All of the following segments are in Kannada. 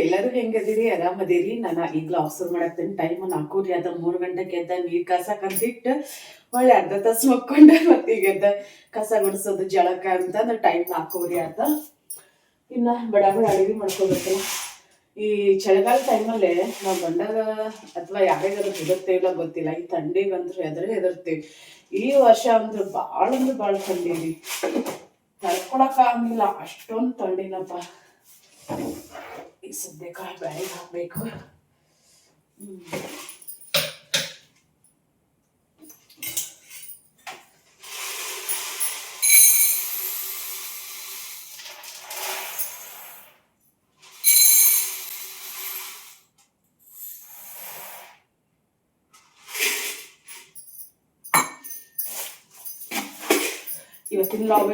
ಎಲ್ಲರೂ ಹೆಂಗದಿರಿ ಆರಾಮದಿರಿ. ನಾನು ಈಗ್ಲೂ ಅವಸರ ಮಾಡತ್ತೇನೆ. ಟೈಮ್ 4:00 ಅದ. 3 ಗಂಟೆಗೆ ಎದ್ದ ನೀರ್ ಕಸ ಕಂದಿಟ್ಟು ಒಳ್ಳೆ ಅರ್ಧ ತಾಸು ಮಕ್ಕೊಂಡೆ ಮತ್ತೆ ಈಗ ಎದ್ದ ಕಸ ಗುಡಿಸೋದು ಜಳಕ ಅಂತಂದ್ರೆ ಟೈಮ್ 4:00 ಆತ. ಇನ್ನ ಬಡ ಅಡಿಗೆ ಮಾಡ್ಕೋಬೇಕಲ್ಲ. ಈ ಚಳಿಗಾಲ ಟೈಮಲ್ಲೇ ನಾವು ಬಂದಾಗ ಅಥವಾ ಯಾರಿಗಾದ್ರು ಹೆದರ್ತೇವಿಲ್ಲ ಗೊತ್ತಿಲ್ಲ, ಈ ಥಂಡಿಗಂದ್ರು ಹೆದರ್ತೀವಿ. ಈ ವರ್ಷ ಅಂದ್ರೆ ಭಾಳ ಥಂಡಿ ತಡ್ಕೊಳಕ್ ಆಗಿಲ್ಲ, ಅಷ್ಟೊಂದು ಥಂಡಿನಪ್ಪ. ಈಗ ಸದ್ಯಕ್ಕೆ ಬ್ಯಾಗ್ ಹಾಕ್ಬೇಕು.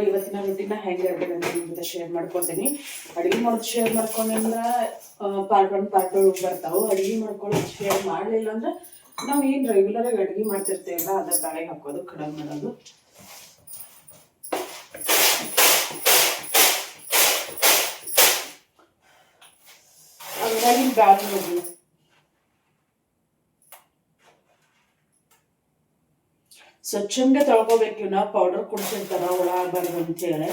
ಇವತ್ತಿನ ರೂಟೀನ ಹೆಂಗೆ ನಿಮ್ಗೆ ಶೇರ್ ಮಾಡ್ಕೊತೀನಿ. ಅಡುಗೆ ಮಾಡೋದು ಶೇರ್ ಮಾಡ್ಕೊಂಡ್ರೆ ಪಾರ್ಟ್ 1 ಪಾರ್ಟ್ 2 ಬರ್ತಾವೆ. ಅಡುಗೆ ಮಾಡ್ಕೊಳ್ಳೋದು ಶೇರ್ ಮಾಡಲಿಲ್ಲ ಅಂದ್ರೆ ನಾವು ಏನು ರೆಗ್ಯುಲರ್ ಆಗಿ ಅಡುಗೆ ಮಾಡ್ತಿರ್ತೇವಲ್ಲ ಅದ ಬ್ಯಾಳಿಗೆ ಹಾಕೋದು, ಕಡಾಯಿ ಮಾಡೋದು. ಹಂಗಾಗಿ ಬ್ಯಾಳಿ ನೋಡಿ ಸ್ವಚ್ಛಂಗೆ ತೊಳ್ಕೊಬೇಕು. ಇವನ್ನ ಪೌಡರ್ ಕುಡ್ಸಿರ್ತಾರ ಹುಳ ಆಗ್ಬಾರ್ದು ಅಂತೇಳಿ.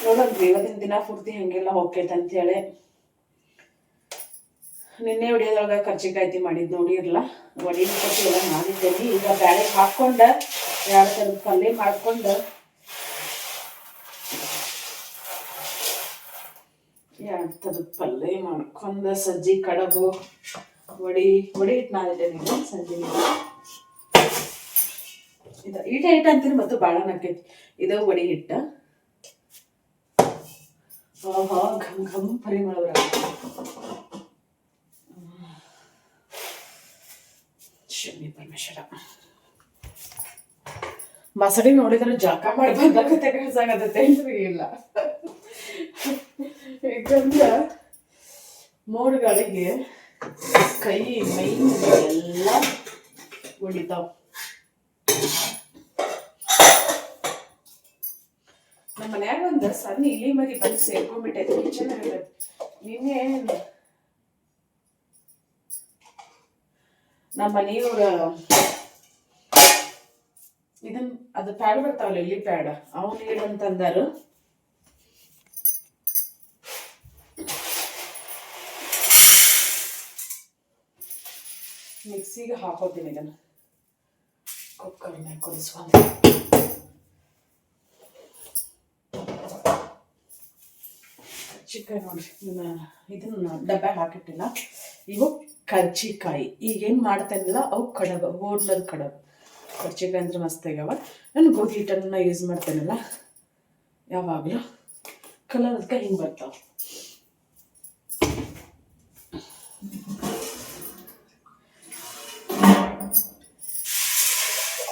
ನೋಡೋಣ್ರಿ ಇವತ್ತಿನ ದಿನ ಪೂರ್ತಿ ಹಂಗೆಲ್ಲ ಹೋಗ್ತೈತೆ ಅಂತೇಳಿ. ನಿನ್ನೆ ಹೊಡಿಯೋದ್ರೊಳಗ ಕರ್ಚಿಕಾಯಿ ಮಾಡಿದ್ ನೋಡಿರ್ಲ, ಒಡಿ ಎಲ್ಲ ಮಾಡಿದ್ದೇನೆ. ಈಗ ಬ್ಯಾಳಿಗೆ ಹಾಕೊಂಡ 2 ಥರದ ಪಲ್ಯ ಮಾಡ್ಕೊಂಡು 2 ಥರದ ಪಲ್ಯ ಮಾಡ್ಕೊಂಡು ಸಜ್ಜಿ ಕಡಬು ವಡಿ ಹಿಟ್ಟು ನಾದಿದ್ದೇನೆ. ಸಜ್ಜಿ ಈಟ ಅಂತೀರಿ ಮತ್ತು ಭಾಳ ನಾಕೈತಿ. ಇದು ವಡಿ ಹಿಟ್ಟ. ಘಮ್ ಘಮ್ ಪರಿಮಳ ಶನಿ ಪರಮೇಶ್ವರ. ಮಸಡಿ ನೋಡಿದ್ರೆ ಜಾಕ ಮಾಡಿ ಬಂದಾಗತ್ತೆ ಕಳ್ಸಾಗತ್ತೇನ್ರಿ? ಇಲ್ಲ, ಯಾಕಂದ್ರೆ ಮೋಡ್ಗಳಿಗೆ ಕೈ ಮೈ ಎಲ್ಲ ಹೊಡಿತಾವ. ನಮ್ಮ ಮನ್ಯಾಗ ಒಂದು ಸಣ್ಣ ಇಲಿ ಮರಿ ಬಂದು ಸೇರ್ಕೊಂಡ್ಬಿಟ್ಟೈತಿ ಕಿಚನ್ ಆಗತ್ತೆ. ನಿನ್ನೆ ನಮ್ಮ ಮನೆಯವ್ರ ಇದನ್ ಅದು ಪ್ಯಾಡ್ ಬರ್ತಾವಲ್ಲ, ಇಲಿ ಪ್ಯಾಡ್, ಅವನು ಇಡಂತಂದಾರು. ಮಿಕ್ಸಿಗೆ ಹಾಕೋತೀನಿ ಇದನ್ನು, ಕುಕ್ಕರ್ನಾಗ ಕುದಿಸ್ಕೊಂಡು. ಚಿಕನ್ ನೋಡ್ರಿ, ಇದನ್ನ ಡಬ್ಬ ಹಾಕಿಟ್ಟಿಲ್ಲ. ಇವು ಕರ್ಚಿಕಾಯಿ ಈಗೇನು ಮಾಡ್ತಾನಿಲ್ಲ, ಅವು ಕಡಬ, ಗೋಡ್ಲದ ಕಡಬ. ಕರ್ಚಿಕಾಯಿ ಅಂದ್ರೆ ಮಸ್ತ್ ಆಗ್ಯಾವ. ನಾನು ಗೋಧಿ ಹಿಟ್ಟನ್ನ ಯೂಸ್ ಮಾಡ್ತೇನಲ್ಲ ಯಾವಾಗಲೂ, ಕಲರ್ ಅದಕ್ಕೆ ಹಿಂಗೆ ಬರ್ತಾವ.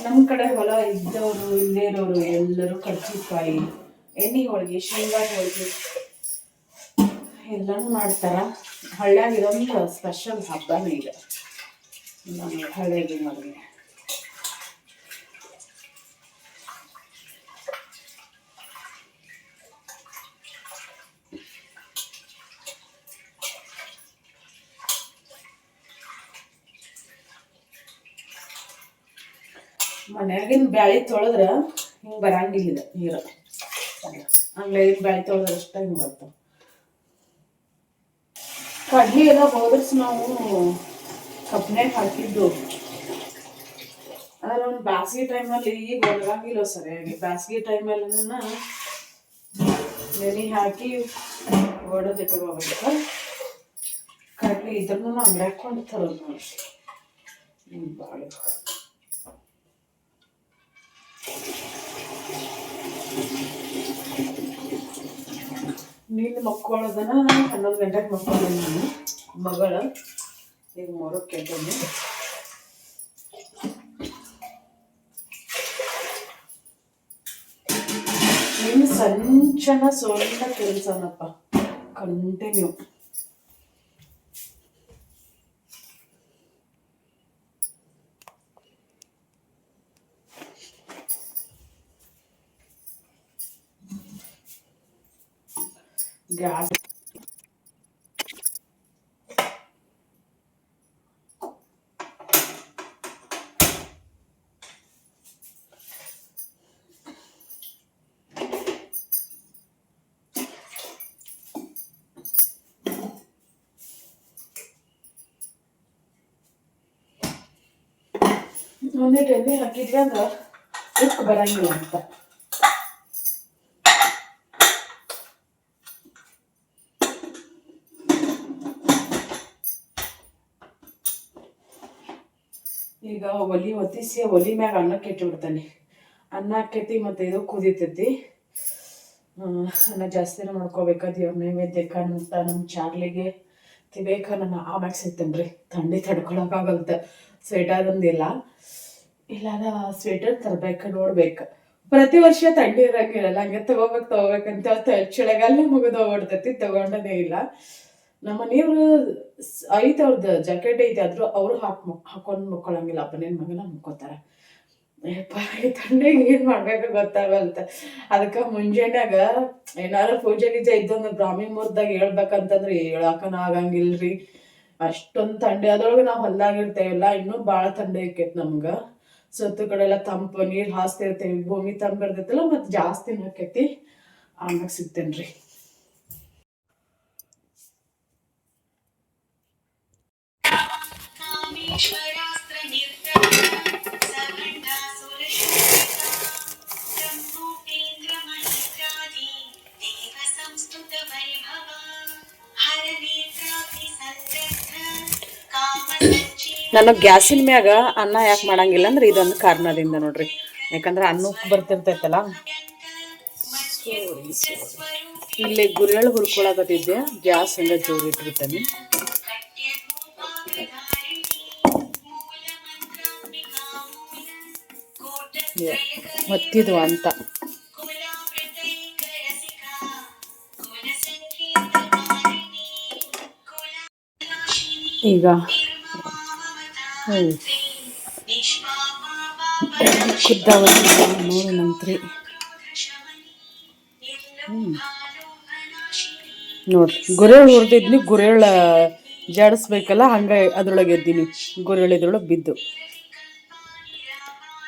ನಮ್ಮ ಕಡೆ ಹೊಲ ಇದ್ದವರು ಇಲ್ಲೇರೋರು ಎಲ್ಲರೂ ಕರ್ಚಿಕಾಯಿ, ಎಣ್ಣೆ ಹೋಳಿಗೆ, ಶೇಂಗಾ ಹೋಳಿಗೆ ಎಲ್ಲನೂ ಮಾಡ್ತಾರ. ಹಳ್ಳ್ಯಾಗ ಇದೊಂದು ಸ್ಪೆಷಲ್ ಹಬ್ಬನೇ ಈಗ ನಮ್ಮ ಹಳ್ಳಿಗೆ ಮದುವೆ. ಮನ್ಯಾಗಿನ ಬ್ಯಾಳಿ ತೊಳೆದ್ರೆ ಹಿಂಗೆ ಬರಂಗಿಲ್ಲ ನೀರು, ಅಂಗ್ಳಾಗಿನ ಬ್ಯಾಳಿ ತೊಳೆದ್ರೆ ಅಷ್ಟ ಹಿಂಗೆ ಬರ್ತಾವ. ಕಡ್ಲಿ ಎಲ್ಲ ಹೋದ್ರಸ್ ನಾವು ಕಪ್ನ್ಯಾಗ ಹಾಕಿದ್ದು. ಆದ್ರೆ ಒಂದು ಬೇಸಿಗೆ ಟೈಮಲ್ಲಿ ಈಗ ಒಣಗಂಗಿಲ್ಲ ಸರಿಯಾಗಿ. ಬೇಸಿಗೆ ಟೈಮಲ್ಲಿ ನೆನೆ ಹಾಕಿ ಒಡೆದಿಟ್ಕೋಬೇಕು. ಕಡ್ಲಿ ಇದ್ರೂ ಅಂಗಡಿ ಹಾಕೊಂಡು ತರೋದು ನೋಡಿ ಭಾಳ. ನೀನು ಮಕ್ಕೊಳ್ಳೋದನ್ನ 11 ಗಂಟೆಗೆ ಮಕ್ಕೊಂಡೆ ನಾನು. ಮಗಳು ಈಗ 3ಕ್ಕೆ ಎದ್ದೇನೆ. ನೀನು ಸಂಚನ ಸೊಳ್ಳ ಕೆಲಸನಪ್ಪ, ಕಂಟಿನ್ಯೂ. ಗ್ಯಾಸ್ ಒಂದಿಟ್ಟು ಎಣ್ಣೆ ಹಾಕಿದ್ವಿ ಅಂದ್ರೆ ಉಪ್ಪು ಬರಂಗಿಲ್ಲ ಅಂತ. ಈಗ ಒಲಿ ಹೊತ್ತಿಸಿ ಒಲಿ ಮ್ಯಾಗ ಅನ್ನಕ್ಕೆ ಇಟ್ಬಿಡ್ತಾನೆ. ಅನ್ನ ಹಾಕೈತಿ ಮತ್ತು ಇದು ಕುದೀತೈತಿ. ಅನ್ನ ಜಾಸ್ತಿನ ಮಾಡ್ಕೋಬೇಕಾ ದೇವ್ರ ನೈವೇದ್ಯಕ್ಕೆ ನಮ್ಮ ಚಾರ್ಲಿಗೆ ತಿಬೇಕ ನಾನು ಆಮ್ಯಾಗ ಸಿಗ್ತೇನೆ ರೀ. ಥಂಡಿ ತಡ್ಕೊಳಕ್ಕಾಗಲ್ತ. ಸ್ವೆಟರ್ ಒಂದಿಲ್ಲ, ಇಲ್ಲಾರ ಸ್ವೆಟರ್ ತರ್ಬೇಕು, ನೋಡ್ಬೇಕು. ಪ್ರತಿ ವರ್ಷ ಥಂಡಿ ಇರಂಗಿರಲ್ಲ, ಹಂಗೆ ತಗೋಬೇಕಂತ ಚಳಿಗಾಲ ಮುಗಿದು ಹೋಗ್ಬಿಡ್ತೈತಿ, ತಗೊಂಡನೇ ಇಲ್ಲ. ನಮ್ಮ ಮನೆಯವ್ರು ಐತೆ, ಅವ್ರದ್ದು ಜಾಕೆಟ್ ಐತೆ, ಆದ್ರೂ ಅವರು ಹಾಕೊಂಡು ಮುಕ್ಕೊಳಂಗಿಲ್ಲ. ಅಪ್ಪನೇನ್ ಮಗನ ಮುಕ್ಕೋತಾರೆ. ಥಂಡಿಗೆ ಏನ್ ಮಾಡ್ಬೇಕು ಗೊತ್ತಾಗಲ್ತ. ಅದಕ್ಕೆ ಮುಂಜಾನ್ಯಾಗ ಏನಾರ ಪೂಜೆ ಗೀಜೆ ಇದ್ದೊಂದು ಬ್ರಾಹ್ಮಿ ಮುಹೂರ್ತದಾಗ ಹೇಳ್ಬೇಕಂತಂದ್ರೆ ಹೇಳಕನ ಆಗಂಗಿಲ್ರಿ. ಅಷ್ಟೊಂದು ಥಂಡಿ. ಅದ್ರೊಳಗೆ ನಾವು ಹೊಲ್ದಾಗಿರ್ತೇವಲ್ಲ, ಇನ್ನೂ ಭಾಳ ಥಂಡಿ ಆಕೈತಿ ನಮ್ಗೆ. ಸುತ್ತ ಕಡೆ ಎಲ್ಲ ತಂಪು ನೀರು ಹಾಸ್ತಿರ್ತೇವಿ, ಭೂಮಿ ತಂಪು ಇರ್ತೈತಲ್ಲ, ಮತ್ತು ಜಾಸ್ತಿನ ಆಕೈತಿ. ಆಮ್ಯಾಗ ಸಿಗ್ತೇನ್ರಿ. ನಾನು ಗ್ಯಾಸಿನ ಮ್ಯಾಗ ಅನ್ನ ಯಾಕೆ ಮಾಡಂಗಿಲ್ಲ ಅಂದ್ರೆ ಇದೊಂದು ಕಾರಣದಿಂದ ನೋಡ್ರಿ. ಯಾಕಂದ್ರೆ ಅನ್ನ ಉಪ್ಪು ಬರ್ತಿರ್ತೈತಲ್ಲ. ಇಲ್ಲಿ ಗುರಿಯಳು ಹುರ್ಕೊಳಕತ್ತಿದ್ದೆ, ಗ್ಯಾಸ್ ಹಂಗ ಜೋರು ಇಟ್ಬಿಡ್ತಾನೆ. ಹೊತ್ತಿದ್ವು ಅಂತ ಈಗ ಕುದ್ದಾವತಿ ನೋಡಿ ನಂತ್ರಿ. ನೋಡ್ರಿ ಗುರೆಳ್ ಹುರಿದಿದ್ನಿ, ಗುರೆಳ ಜಾಡಿಸ್ಬೇಕಲ್ಲ, ಹಂಗೆ ಅದ್ರೊಳಗೆ ಎದ್ದೀನಿ. ಗುರೆಳ್ ಇದ್ರೊಳಗೆ ಬಿದ್ದು.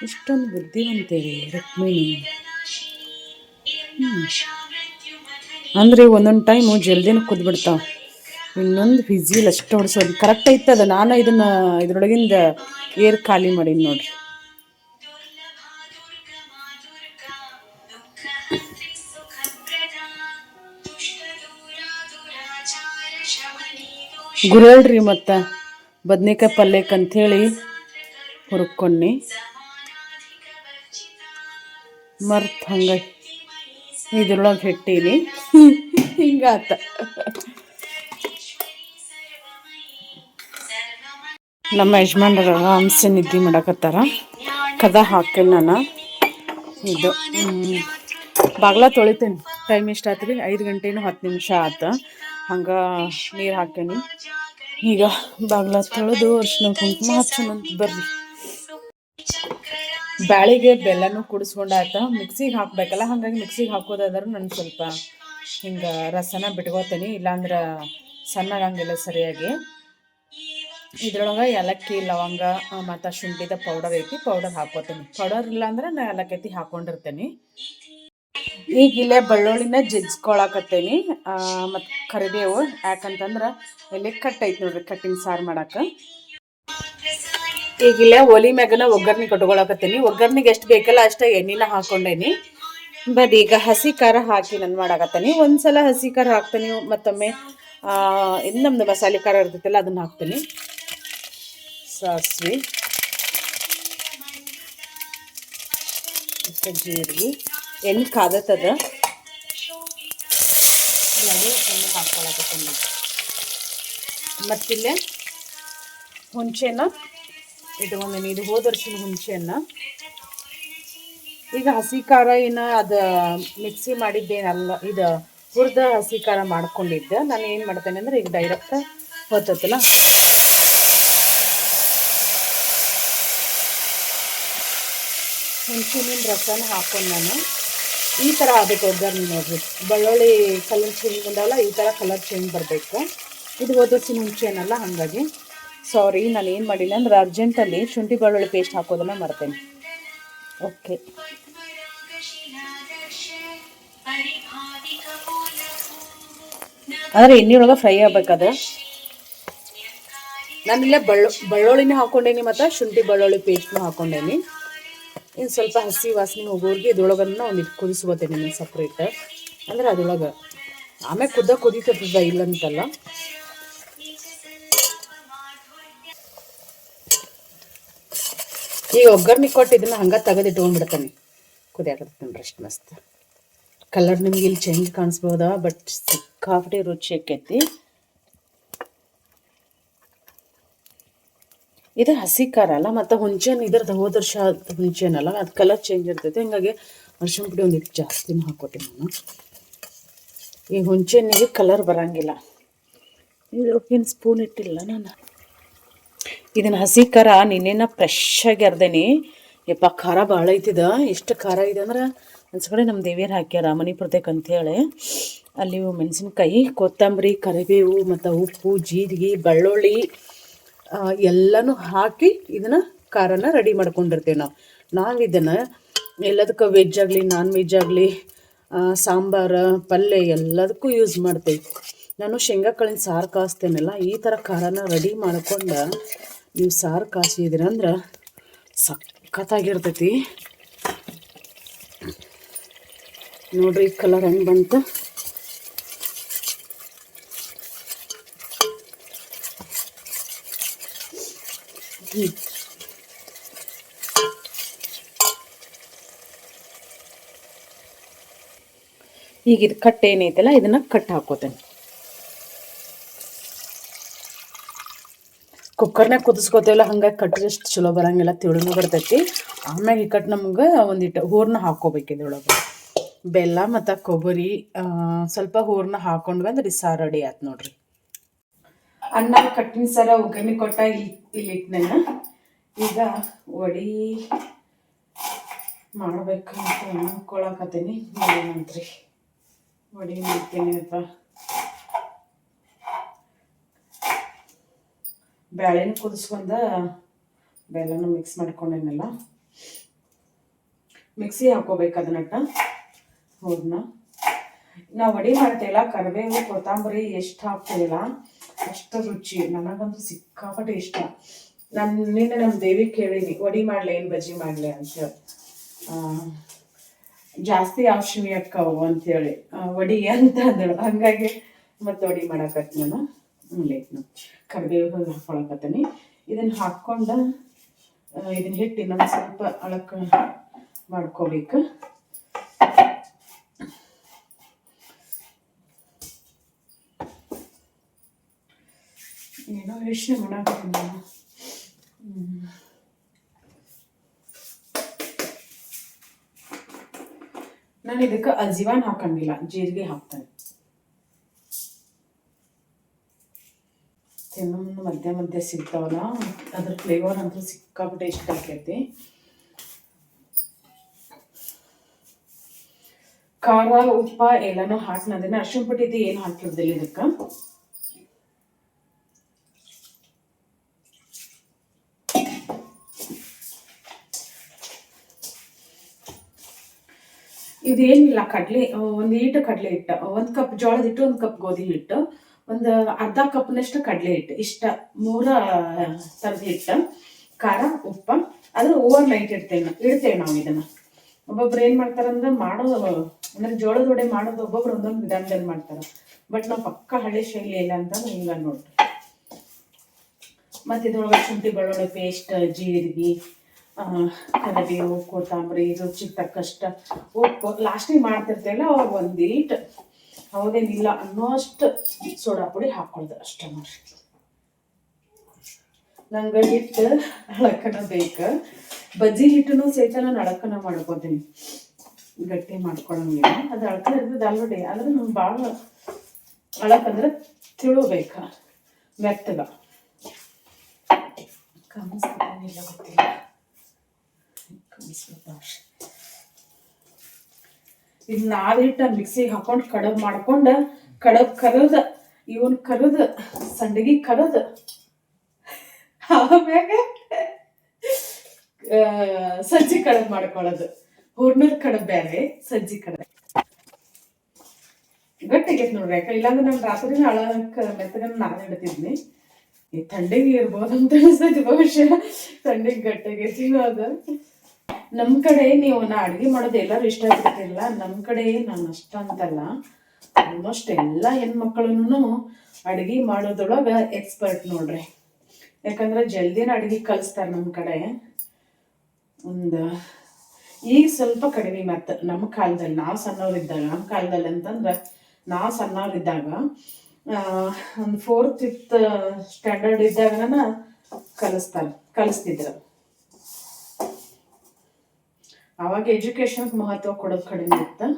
ಇಷ್ಟೊಂದು ಬುದ್ಧಿವಂತೇರಿ ರುಕ್ಮಿಣಿ. ಅಂದ್ರೆ ಒಂದೊಂದು ಟೈಮು ಜಲ್ದಿನ ಕುದ್ಬಿಡ್ತಾವ. ಇನ್ನೊಂದು ವಿಜಿಲ್ ಅಷ್ಟು ಹೊಡ್ಸೋದು ಕರೆಕ್ಟ್ ಐತದ. ನಾನು ಇದನ್ನ ಇದ್ರೊಳಗಿಂದ ಏರ್ ಖಾಲಿ ಮಾಡೀನಿ ನೋಡ್ರಿ. ಗುರೇಳ್ರಿ ಮತ್ತು ಬದ್ನಿಕಾಯಿ ಪಲ್ಯಕ್ಕೆ ಅಂಥೇಳಿ ಹುರ್ಕೊಂಡಿ ಮರ್ತ್ ಹಂಗ ಇದ್ರೊಳಗೆ ಹಿಟ್ಟೀನಿ. ಹಿಂಗಾತ. ನಮ್ಮ ಯಜಮಾನ್ರ ಆರಾಮ್ಸೆ ನಿದ್ದೆ ಮಾಡಕತ್ತಾರ. ಕದ ಹಾಕೇನಿ ನಾನು. ಇದು ಬಾಗ್ಲ ತೊಳಿತೇನೆ. ಟೈಮ್ ಎಷ್ಟು ಆತ್ರಿ? 5 ಗಂಟೆನೂ 10 ನಿಮಿಷ ಆತು. ಹಂಗೆ ನೀರು ಹಾಕೇನಿ. ಈಗ ಬಾಗ್ಲ ತೊಳೆದು ಅರ್ಶಿನ ಕುಂಕುಮ ಹಚ್ಚೋಣಂತ ಬರ್ರಿ. ಬ್ಯಾಳಿಗೆ ಬೆಲ್ಲನೂ ಕುಡಿಸ್ಕೊಂಡಾತ. ಮಿಕ್ಸಿಗೆ ಹಾಕಬೇಕಲ್ಲ, ಹಾಗಾಗಿ ಮಿಕ್ಸಿಗೆ ಹಾಕೋದಾದ್ರೆ ನಾನು ಸ್ವಲ್ಪ ಹಿಂಗೆ ರಸನ ಬಿಟ್ಕೋತೀನಿ, ಇಲ್ಲಾಂದ್ರೆ ಸಣ್ಣಾಗಂಗಿಲ್ಲ ಸರಿಯಾಗಿ. ಇದ್ರೊಳಗೆ ಏಲಕ್ಕಿ, ಲವಂಗ ಮತ್ತು ಶುಂಠಿದ ಪೌಡರ್ ಐತಿ, ಪೌಡರ್ ಹಾಕೋತೀನಿ. ಪೌಡರ್ ಇಲ್ಲಾಂದ್ರೆ ನಾನು ಏಲಕ್ಕಿ ಹಾಕೊಂಡಿರ್ತೇನೆ. ಈಗ ಇಲ್ಲೇ ಬೆಳ್ಳುಳ್ಳಿನ ಜಜ್ಕೊಳಕತ್ತೇನಿ ಮತ್ತು ಕರಿಬೇವು. ಯಾಕಂತಂದ್ರೆ ಎಲ್ಲಿ ಕಟ್ಟೈತಿ ನೋಡ್ರಿ, ಕಟ್ಟಿನ ಸಾರು ಮಾಡಕ್ಕೆ. ಈಗಿಲ್ಲ ಒಲಿ ಮ್ಯಾಗನ ಒಗ್ಗರ್ಣೆ ಕಟ್ಕೊಳಕತ್ತೀನಿ. ಒಗ್ಗರ್ಣಿಗೆ ಎಷ್ಟು ಬೇಕಲ್ಲ ಅಷ್ಟೇ ಎಣ್ಣೆನ ಹಾಕೊಂಡೇನಿ. ಬಟ್ ಈಗ ಹಸಿ ಖಾರ ಹಾಕಿ ನಾನು ಮಾಡಾಕತ್ತೀನಿ. ಒಂದ್ಸಲ ಹಸಿ ಖಾರ ಹಾಕ್ತೀನಿ, ಮತ್ತೊಮ್ಮೆ ಇನ್ನು ನಮ್ದು ಮಸಾಲೆ ಖಾರ ಇರ್ತೈತಲ್ಲ ಅದನ್ನ ಹಾಕ್ತೀನಿ. ಸಾಸಿವೆ, ಜೀರಿಗೆ, ಎಣ್ಣೆ ಕಾದತ್ತದ, ಎಣ್ಣೆ ಹಾಕೊಳಕತ್ತೀನಿ. ಮತ್ತಿಲ್ಲೇ ಹುಣಸೆನ ಇಟ್ಕೊಂಡೇನಿ. ಇದು ಹೋದ ವರ್ಷದ ಹುಣಸೆಹಣ್ಣ. ಈಗ ಹಸಿ ಖಾರ ಏನು ಅದು ಮಿಕ್ಸಿ ಮಾಡಿದ್ದೇನಲ್ಲ, ಇದು ಹುರಿದ ಹಸಿ ಖಾರ ಮಾಡ್ಕೊಂಡಿದ್ದೆ. ನಾನು ಏನು ಮಾಡ್ತೇನೆ ಅಂದರೆ ಈಗ ಡೈರೆಕ್ಟ್ ಹೊತ್ತಲ್ಲ ಹುಣಸೆಹಣ್ಣಿನ ರಸನ ಹಾಕೊಂಡು ನಾನು ಈ ಥರ ಆಗಬೇಕು ಒಗ್ಗರಣೆ ನೋಡ್ರಿ. ಬೆಳ್ಳುಳ್ಳಿ ಕಲರ್ ಚೇಂಜ್ ಬಂದಾವಲ್ಲ, ಈ ಥರ ಕಲರ್ ಚೇಂಜ್ ಬರಬೇಕು. ಇದು ಓದೋಸಿನ ಮುಂಚೆನಲ್ಲ, ಹಾಗಾಗಿ ಸಾರಿ ನಾನು ಏನು ಮಾಡಿಲ್ಲ ಅಂದ್ರೆ ಅರ್ಜೆಂಟಲ್ಲಿ ಶುಂಠಿ ಬೆಳ್ಳುಳ್ಳಿ ಪೇಸ್ಟ್ ಹಾಕೋದನ್ನು ಮರ್ತೇನೆ. ಓಕೆ, ಆದರೆ ಎಣ್ಣೆಯೊಳಗೆ ಫ್ರೈ ಆಗ್ಬೇಕಾದ್ರೆ ನಾನಿಲ್ಲೇ ಬೆಳ್ಳುಳ್ಳಿನೇ ಹಾಕ್ಕೊಂಡೇನಿ ಮತ್ತು ಶುಂಠಿ ಬೆಳ್ಳುಳ್ಳಿ ಪೇಸ್ಟ್ನೂ ಹಾಕ್ಕೊಂಡೇನಿ. ಇನ್ನು ಸ್ವಲ್ಪ ಹಸಿ ವಾಸನೆ ಹೋಗೋರಿಗೆ ಇದ್ರೊಳಗನ್ನು ಒಂದಿಟ್ಟು ಕುದಿಸ್ಕೋತೇನೆ ನಾನು ಸಪ್ರೇಟ್. ಅಂದ್ರೆ ಅದ್ರೊಳಗೆ ಆಮೇಲೆ ಕುದೀತದ ಇಲ್ಲಂತಲ್ಲ. ಈಗ ಒಗ್ಗರಣೆ ಕೊಟ್ಟು ಇದನ್ನು ಹಂಗೆ ತೆಗೆದು ಇಟ್ಕೊಂಡ್ಬಿಡ್ತಾನೆ, ಕುದಿಯಾಕತ್ತೀನಿ ಅಷ್ಟು ಮಸ್ತ್. ಕಲರ್ ನಿಮ್ಗೆ ಇಲ್ಲಿ ಚೇಂಜ್ ಕಾಣಿಸ್ಬೋದಾ, ಬಟ್ ಸಿಕ್ಕಾಪಟ್ಟೆ ರುಚಿ ಆಕೈತಿ. ಇದು ಹಸಿ ಖಾರ ಅಲ್ಲ, ಮತ್ತು ಹುಂಚೆನ್ ಇದ್ರದ್ದು ಹೋದ ವರ್ಷ ಹುಂಚೆನಲ್ಲ, ಅದು ಕಲರ್ ಚೇಂಜ್ ಇರ್ತೈತೆ. ಹಿಂಗಾಗಿ ಅರ್ಶಿಣ ಪುಡಿ ಒಂದಿಟ್ಟು ಜಾಸ್ತಿನೂ ಹಾಕ್ಕೊತೀನಿ ನಾನು. ಈ ಹುಂಚೆನಿಗೆ ಕಲರ್ ಬರೋಂಗಿಲ್ಲ. ಇದು ಏನು ಸ್ಪೂನ್ ಇಟ್ಟಿಲ್ಲ ನಾನು. ಇದನ್ನು ಹಸಿ ಖಾರ ನಿನ್ನೆನ ಫ್ರೆಶ್ ಆಗಿ ಅರ್ದೇನಿ. ಯಪ್ಪ ಖಾರ ಭಾಳ ಐತಿದ. ಎಷ್ಟು ಖಾರ ಇದೆ ಅಂದ್ರೆ ಕಡೆ ನಮ್ಮ ದೇವಿಯರು ಹಾಕ್ಯಾರ ಮಣಿಪುರದಕ್ಕೆ ಅಂಥೇಳಿ. ಅಲ್ಲಿ ಮೆಣಸಿನ್ಕಾಯಿ, ಕೊತ್ತಂಬರಿ, ಕರಿಬೇವು ಮತ್ತು ಉಪ್ಪು, ಜೀರಿಗೆ, ಬೆಳ್ಳುಳ್ಳಿ ಎಲ್ಲನೂ ಹಾಕಿ ಇದನ್ನು ಖಾರನ ರೆಡಿ ಮಾಡ್ಕೊಂಡಿರ್ತೇವೆ ನಾವು ಇದನ್ನು ಎಲ್ಲದಕ್ಕೂ ವೆಜ್ ಆಗಲಿ ನಾನ್ ವೆಜ್ ಆಗಲಿ ಸಾಂಬಾರು ಪಲ್ಯ ಎಲ್ಲದಕ್ಕೂ ಯೂಸ್ ಮಾಡ್ತೇವೆ. ನಾನು ಶೇಂಗಾ ಕಾಳಿನ ಸಾರು ಕಾಸ್ತೇನಲ್ಲ, ಈ ಥರ ಖಾರನ ರೆಡಿ ಮಾಡ್ಕೊಂಡು ನೀವು ಸಾರು ಕಾಸಿದ್ರಂದ್ರೆ ಸಖತ್ತಾಗಿರ್ತೈತಿ. ನೋಡ್ರಿ ಕಲರ್ ಹೆಂಗೆ ಬಂತು. ಈಗ ಇದು ಕಟ್ ಏನೈತಲ್ಲ ಇದನ್ನು ಕಟ್ ಹಾಕೋತೇನೆ. ಕುಕ್ಕರ್ನಾಗ ಕುದಿಸ್ಕೋತೇವಲ್ಲ, ಹಂಗಾಗಿ ಕಟ್ಟಿದಷ್ಟು ಚಲೋ ಬರೋಂಗಿಲ್ಲ, ತಿಳುನೂ ಬರ್ತೈತಿ. ಆಮ್ಯಾಗ ಈ ಕಟ್ ನಮ್ಗೆ ಒಂದಿಟ್ಟು ಹೂರ್ನ ಹಾಕ್ಕೋಬೇಕು. ಇದ್ರೊಳಗೆ ಬೆಲ್ಲ ಮತ್ತು ಕೊಬ್ಬರಿ ಸ್ವಲ್ಪ ಹೂರ್ನ ಹಾಕೊಂಡು ಬಂದ್ರೆ ಸಾರು ರೆಡಿ ಆಯ್ತು ನೋಡ್ರಿ. ಅನ್ನ ಕಟ್ಟಿನ ಸರ ಒಗ್ಗರಣೆ ಕೊಟ್ಟ ಇಲ್ಲಿ ಇಟ್ಟನ. ಈಗ ವಡಿ ಮಾಡ್ಬೇಕಂತ ಅನ್ಕೊಳಕತ್ತೀನಿ. ನೋಡೋಣಂತ್ರಿ, ವಡಿ ಮಾಡ್ತೀನಿ ಅಂತ. ಬೇಳೆನ ಕುದಿಸ್ಕೊಂಡ ಬೆಲ್ಲನ ಮಿಕ್ಸ್ ಮಾಡ್ಕೊಂಡೇನಲ್ಲ, ಮಿಕ್ಸಿ ಹಾಕೋಬೇಕು ಅದನ್ನಟ್ಟ ಹೂರ್ನ. ನಾವು ವಡಿ ಮಾಡ್ತೇವಲ್ಲ, ಕರಿಬೇವು ಕೊತ್ತಂಬರಿ ಎಷ್ಟು ಹಾಕ್ತೇವಲ್ಲ ಅಷ್ಟು ರುಚಿ. ನನಗಂತೂ ಸಿಕ್ಕಾಪಟ್ಟೆ ಇಷ್ಟ. ನಾನು ನಿನ್ನೆ ನಮ್ಮ ದೇವಿಗೆ ಕೇಳೀನಿ ವಡಿ ಮಾಡಲಿ ಏನು ಬಜ್ಜಿ ಮಾಡಲಿ ಅಂತೇಳಿ. ಜಾಸ್ತಿ ಔಷಧಿ ಅಕ್ಕವು ಅಂಥೇಳಿ ವಡಿ ಅಂತ ಅಂದಳು. ಹಾಗಾಗಿ ಮತ್ತು ವಡಿ ಮಾಡಕತ್ತಿ ನಾನು. ಲೇಟ್ನು ಕರಿಬೇವು ಹಾಕ್ಕೊಳಕತ್ತೀನಿ. ಇದನ್ನು ಹಾಕ್ಕೊಂಡು ಇದನ್ನ ಹಿಟ್ಟು ಇನ್ನೊಂದು ಸ್ವಲ್ಪ ಅಳಕ ಮಾಡ್ಕೋಬೇಕು. ಏನೋ ಯೋಚನೆ ಮಾಡಾಕತ್ತೀನಿ ನಾನು. ನಾನು ಇದಕ್ಕೆ ಅಜ್ವಾನ್ ಹಾಕಂಗಿಲ್ಲ, ಜೀರಿಗೆ ಹಾಕ್ತೇನೆ. ತಿನ್ನೋನು ಮಧ್ಯ ಮಧ್ಯ ಸಿಗ್ತಾವಲ್ಲ, ಅದ್ರ ಫ್ಲೇವರ್ ಅಂತೂ ಸಿಕ್ಕಾಪಟ್ಟೆ ಇಷ್ಟ ಆಕೈತಿ. ಖಾರ ಉಪ್ಪ ಎಲ್ಲನೂ ಹಾಕಿ ಅದನ್ನ ಅರ್ಶಿಣ ಪುಡಿ ಇದು ಏನು ಹಾಕಿರ್ದಿಲ್ಲ ಇದಕ್ಕೆ. ಇದೇನಿಲ್ಲ, ಕಡಲೆ ಒಂದು ಈಟು ಕಡಲೆ ಹಿಟ್ಟು, 1 ಕಪ್ ಜೋಳದ ಹಿಟ್ಟು, 1 ಕಪ್ ಗೋಧಿ ಹಿಟ್ಟು, ಒಂದು ಅರ್ಧ ಕಪ್ನಷ್ಟು ಕಡಲೆ ಹಿಟ್ಟು, ಇಷ್ಟ 3 ಥರದ ಹಿಟ್ಟು, ಖಾರ ಉಪ್ಪ. ಆದ್ರೆ ಓವರ್ ನೈಟ್ ಇಡ್ತೇವೆ ನಾವು ಇದನ್ನ. ಒಬ್ಬೊಬ್ರು ಏನು ಮಾಡ್ತಾರಂದ್ರೆ ಅಂದ್ರೆ ಜೋಳದ ವಡೆ ಮಾಡೋದು ಒಬ್ಬೊಬ್ರು ಒಂದೊಂದು ವಿಧಾನದಲ್ಲಿ ಮಾಡ್ತಾರೆ. ಬಟ್ ನಾವು ಪಕ್ಕ ಹಳ್ಳಿ ಶೈಲಿ ಇಲ್ಲ ಅಂತ ಹಿಂಗ ನೋಡ್ರಿ. ಮತ್ತು ಇದ್ರೊಳಗೆ ಶುಂಠಿ ಬೆಳ್ಳುಳ್ಳಿ ಪೇಸ್ಟ್, ಜೀರಿಗೆ, ಕರಿಬೇವು, ಕೊತ್ತಂಬರಿ, ರುಚಿಗೆ ತಕ್ಕಷ್ಟು ಉಪ್ಪು. ಲಾಸ್ಟಿಗೆ ಮಾಡ್ತಿರ್ತೇವಲ್ಲ ಅವಾಗ ಒಂದೀಟ್ ಹೌದೇನಿಲ್ಲ ಅನ್ನೋಷ್ಟು ಸೋಡಾ ಪುಡಿ ಹಾಕ್ಕೊಳ್ದು ಅಷ್ಟೇ ನೋಡ್ರಿ. ನಂಗೆ ಹಿಟ್ಟು ಅಳಕನ ಬೇಕು. ಬಜ್ಜಿ ಹಿಟ್ಟನ್ನು ಸಹಿತ ನಾನು ಅಳಕನ ಮಾಡ್ಕೋತೀನಿ, ಗಟ್ಟಿ ಮಾಡ್ಕೊಳಂಗಿಲ್ಲ. ಅದು ಅಳಕ ಇರ್ತದೆ ಆಲ್ರೆಡಿ. ಆದ್ರೆ ನಂಗೆ ಭಾಳ ಅಳಕಂದ್ರೆ ತಿಳಬೇಕ, ಮೆತ್ತಗ ಕಾಣಿಸ್ತಾನಿಲ್ಲ, ಗೊತ್ತಿಲ್ಲ ಕಾಣಿಸ್ಬಿಡ್ತಾವ್ರಿ. ಇದು ನಾದಿಟ್ಟ ಮಿಕ್ಸಿಗೆ ಹಾಕೊಂಡು ಕಡಬ್ ಮಾಡ್ಕೊಂಡು ಕಡಬ್ ಕರದ ಇವನ್ ಕರದ ಸಂಡಗಿ ಕರದ ಆಮ್ಯಾಗ ಸಜ್ಜಿ ಕಡಬ್ ಮಾಡ್ಕೊಳ್ಳೋದು. ಹೂರ್ನೂರ್ ಕಡಬ್ ಬೇರೆ, ಸಜ್ಜಿ ಕಡಬ್ ಗಟ್ಟಿಗೈತಿ ನೋಡ್ರಿ. ಯಾಕೆ ಇಲ್ಲಾಂದ್ರೆ ನಾನು ರಾತ್ರಿ ಅಳಕ್ಕೆ ಮೆತ್ತಗನ್ನ ನಾದಿಡ್ತಿದ್ನಿ. ಈ ಥಂಡಿಗೆ ಇರ್ಬೋದು ಅಂತ ಅನಿಸ್ತೈತಿ ಬಹುಶಃ. ಥಂಡಿಗೆ ಗಟ್ಟಿಗೈತಿ ಅದು. ನಮ್ಮ ಕಡೆ ನೀವು ನಾ ಅಡುಗೆ ಮಾಡೋದು ಎಲ್ಲರೂ ಇಷ್ಟಪಡ್ತಿಲ್ಲ. ನಮ್ಮ ಕಡೆ ನಾನು ಅಷ್ಟಂತಲ್ಲ, ಆಲ್ಮೋಸ್ಟ್ ಎಲ್ಲ ಹೆಣ್ಮಕ್ಳೂ ಅಡುಗೆ ಮಾಡೋದ್ರೊಳಗೆ ಎಕ್ಸ್ಪರ್ಟ್ ನೋಡ್ರಿ. ಯಾಕಂದ್ರೆ ಜಲ್ದಿನ ಅಡುಗೆ ಕಲಿಸ್ತಾರೆ ನಮ್ಮ ಕಡೆ. ಒಂದು ಈಗ ಸ್ವಲ್ಪ ಕಡಿಮೆ ಮತ್ತು ನಮ್ಮ ಕಾಲದಲ್ಲಿ, ನಾವು ಸಣ್ಣವ್ರಿದ್ದಾಗ, ನಮ್ಮ ಕಾಲದಲ್ಲಿ ಅಂತಂದ್ರೆ ನಾವು ಸಣ್ಣವ್ರಿದ್ದಾಗ ಒಂದು 4th 5th ಸ್ಟ್ಯಾಂಡರ್ಡ್ ಇದ್ದಾಗನ ಕಲಿಸ್ತಿದ್ರು. ಆವಾಗ ಎಜುಕೇಶನ್ಗೆ ಮಹತ್ವ ಕೊಡೋದು ಕಡಿಮೆ ಇತ್ತು.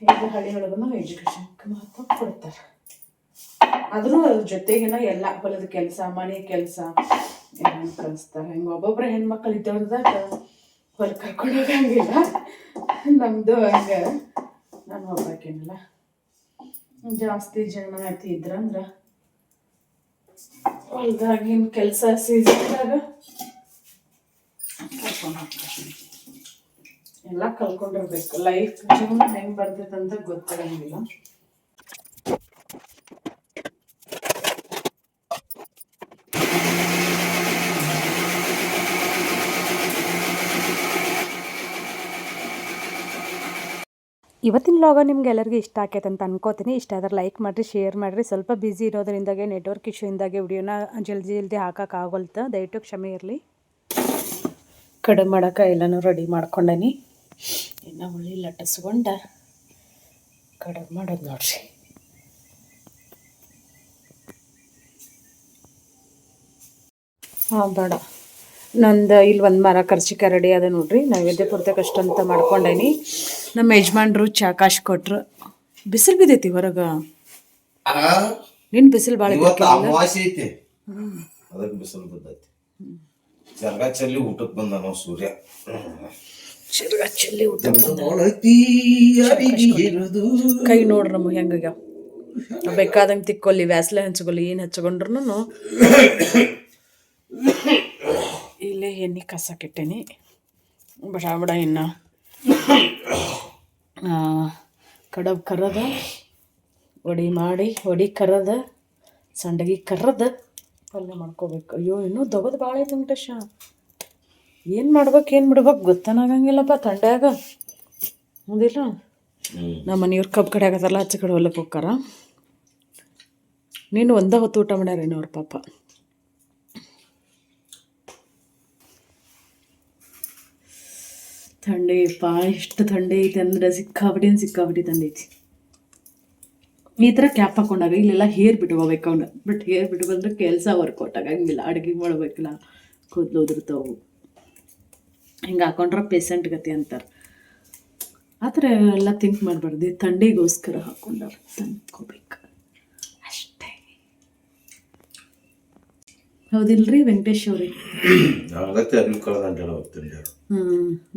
ಈಗ ಹಳ್ಳಿಯೊಳಗೂ ಎಜುಕೇಶನ್ಗೆ ಮಹತ್ವ ಕೊಡ್ತಾರೆ. ಆದರೂ ಅದ್ರ ಜೊತೆಗಿನ ಎಲ್ಲ ಹೊಲದ ಕೆಲಸ, ಮನೆ ಕೆಲಸ ಎಲ್ಲ ಕಲಿಸ್ತಾರೆ. ಹೆಂಗೆ ಒಬ್ಬೊಬ್ಬರು ಹೆಣ್ಮಕ್ಳು ಇದ್ದವ್ರದಾಗ ಹೊಲ ಕರ್ಕೊಂಡು ಹೋಗಂಗಿಲ್ಲ. ನಮ್ಮದು ಹಂಗೆ ನಾನು ಹೋಗ್ಬೇಕೇನಿಲ್ಲ. ಜಾಸ್ತಿ ಜನ ಇದ್ರಂದ್ರೆ ಹೊಲ್ದಾಗಿನ ಕೆಲಸ ಸೀಸನ್ದಾಗ ಕರ್ಕೊಂಡು ಹೋಗ್ತಾರೆ. ಎಲ್ಲ ಕಲ್ಕೊಂಡಿರ್ಬೇಕು. ಲೈಫ್ ಜೀವನ ಹೆಂಗೆ ಬರ್ತೈತಂತ ಗೊತ್ತಾಗಂಗಿಲ್ಲ. ಇವತ್ತಿನ ವ್ಲಾಗ ನಿಮ್ಗೆ ಎಲ್ಲರಿಗೂ ಇಷ್ಟ ಆಕೈತೆ ಅಂತ ಅನ್ಕೋತೀನಿ. ಇಷ್ಟ ಆದ್ರೆ ಲೈಕ್ ಮಾಡಿರಿ, ಶೇರ್ ಮಾಡಿರಿ. ಸ್ವಲ್ಪ ಬ್ಯುಸಿ ಇರೋದ್ರಿಂದಾಗೆ, ನೆಟ್ವರ್ಕ್ ಇಶ್ಯೂ ಇಂದಾಗೆ ವಿಡಿಯೋನ ಜಲ್ದಿ ಹಾಕೋಕ್ಕಾಗೋಲ್ತು, ದಯವಿಟ್ಟು ಕ್ಷಮೆ ಇರಲಿ. ಕಡುಬು ಮಾಡೋಕೆ ಎಲ್ಲನೂ ರೆಡಿ ಮಾಡ್ಕೊಂಡೇನಿ. ಇನ್ನು ಉಳ್ಳಿ ಲಟ್ಟಿಸ್ಕೊಂಡ ಕಡುಬು ಮಾಡೋದು ನೋಡ್ರಿ. ಬೇಡ, ನಂದು ಇಲ್ಲಿ ಒಂದು ಮರ ಕರ್ಚಿಕಾಯಿ ರೆಡಿ ಅದ ನೋಡ್ರಿ. ನೈವೇದ್ಯ ಪೂರ್ತಕ್ಕಷ್ಟು ಅಂತ ಮಾಡ್ಕೊಂಡೇನಿ. ನಮ್ಮ ಯಜಮಾನ್ರು ಚಾ ಕಾಶ್ ಕೊಟ್ರು. ಬಿಸಿಲು ಬಿದ್ದೈತಿ ಹೊರಗೆ. ನಿನ್ನ ಬಿಸಿಲು ಭಾಳ ಅಮಾವಾಸ್ಯೆ ಐತಿ, ಅದಕ್ಕೆ ಬಿಸಿಲು ಬಿದ್ದೈತಿ. ಚರ್ಗ ಚಲ್ಲಿ ಊಟಕ್ಕೆ ಬಂದ ನಾವು ಸೂರ್ಯ. ಚರ್ಗ ಚಲ್ಲಿ ಊಟಕ್ಕೆ ಕೈ ನೋಡ್ರಿ ನಮಗೆ ಹೆಂಗಾಗ್ಯಾವ. ಬೇಕಾದಂಗೆ ತಿಕ್ಕೊಲ್ಲಿ, ವ್ಯಾಸ್ಲೆ ಹಚ್ಕೊಲ್ಲಿ, ಏನು ಹಚ್ಕೊಂಡ್ರು ಇಲ್ಲೇ ಎಣ್ಣೆ ಕಸಕ್ಕಿಟ್ಟೇನಿ. ಬಡ ಇನ್ನು ಕಡಬು ಕರದ, ವಡಿ ಕರದ, ಸಂಡಗಿ ಕರದ ಪಲ್ಯ ಮಾಡ್ಕೋಬೇಕು. ಅಯ್ಯೋ, ಇನ್ನೂ ದೊಗದು ಭಾಳ ಐತೆ ವೆಂಕಟೇಶ. ಏನು ಮಾಡ್ಬೇಕು ಏನು ಬಿಡ್ಬೇಕು ಗೊತ್ತಾಗಂಗಿಲ್ಲಪ್ಪ ಥಂಡ್ಯಾಗ. ಹೌದಿಲ್ಲ? ನಮ್ಮ ಮನೆಯವ್ರು ಕಬ್ಬು ಕಡೆ ಆಗತ್ತಲ್ಲ, ಆಚೆ ಕಡೆ ಹೊಲಕ್ಕೆ ಹೋಗ್ತಾರ. ನೀನು ಒಂದೇ ಹೊತ್ತು ಊಟ ಮಾಡ್ಯಾರೇನೋ ಅವ್ರ ಪಾಪ. ಥಂಡಿ ಪಾ, ಎಷ್ಟು ಥಂಡಿ ಐತಿ ಅಂದ್ರೆ ಸಿಕ್ಕಾಬಿಟ್ಟು ಥಂಡಿ ಐತಿ. ಈ ಥರ ಕ್ಯಾಪ್ ಹಾಕೊಂಡಾಗ ಇಲ್ಲೆಲ್ಲ ಹೇರ್ ಬಿಟ್ಕೋಬೇಕು ಅವ್ನು. ಬಟ್ ಹೇರ್ ಬಿಟ್ಕೊಂಡ್ರೆ ಕೆಲಸ ವರ್ಕೌಟ್ ಆಗಂಗಿಲ್ಲ. ಅಡುಗೆ ಮಾಡ್ಬೇಕಿಲ್ಲ, ಕೂದಲು ಉದುರ್ತಾವು. ಹಿಂಗೆ ಹಾಕೊಂಡ್ರೆ ಪೇಸೆಂಟ್ ಗತಿ ಅಂತಾರೆ. ಆ ಥರ ಎಲ್ಲ ಥಿಂಕ್ ಮಾಡಬಾರ್ದು. ಥಂಡಿಗೋಸ್ಕರ ಹಾಕೊಂಡವ್ರು ತಂದ್ಕೋಬೇಕು ಅಷ್ಟೇ. ಹೌದಿಲ್ರಿ ವೆಂಕಟೇಶ್ ಅವ್ರಿಗೆ?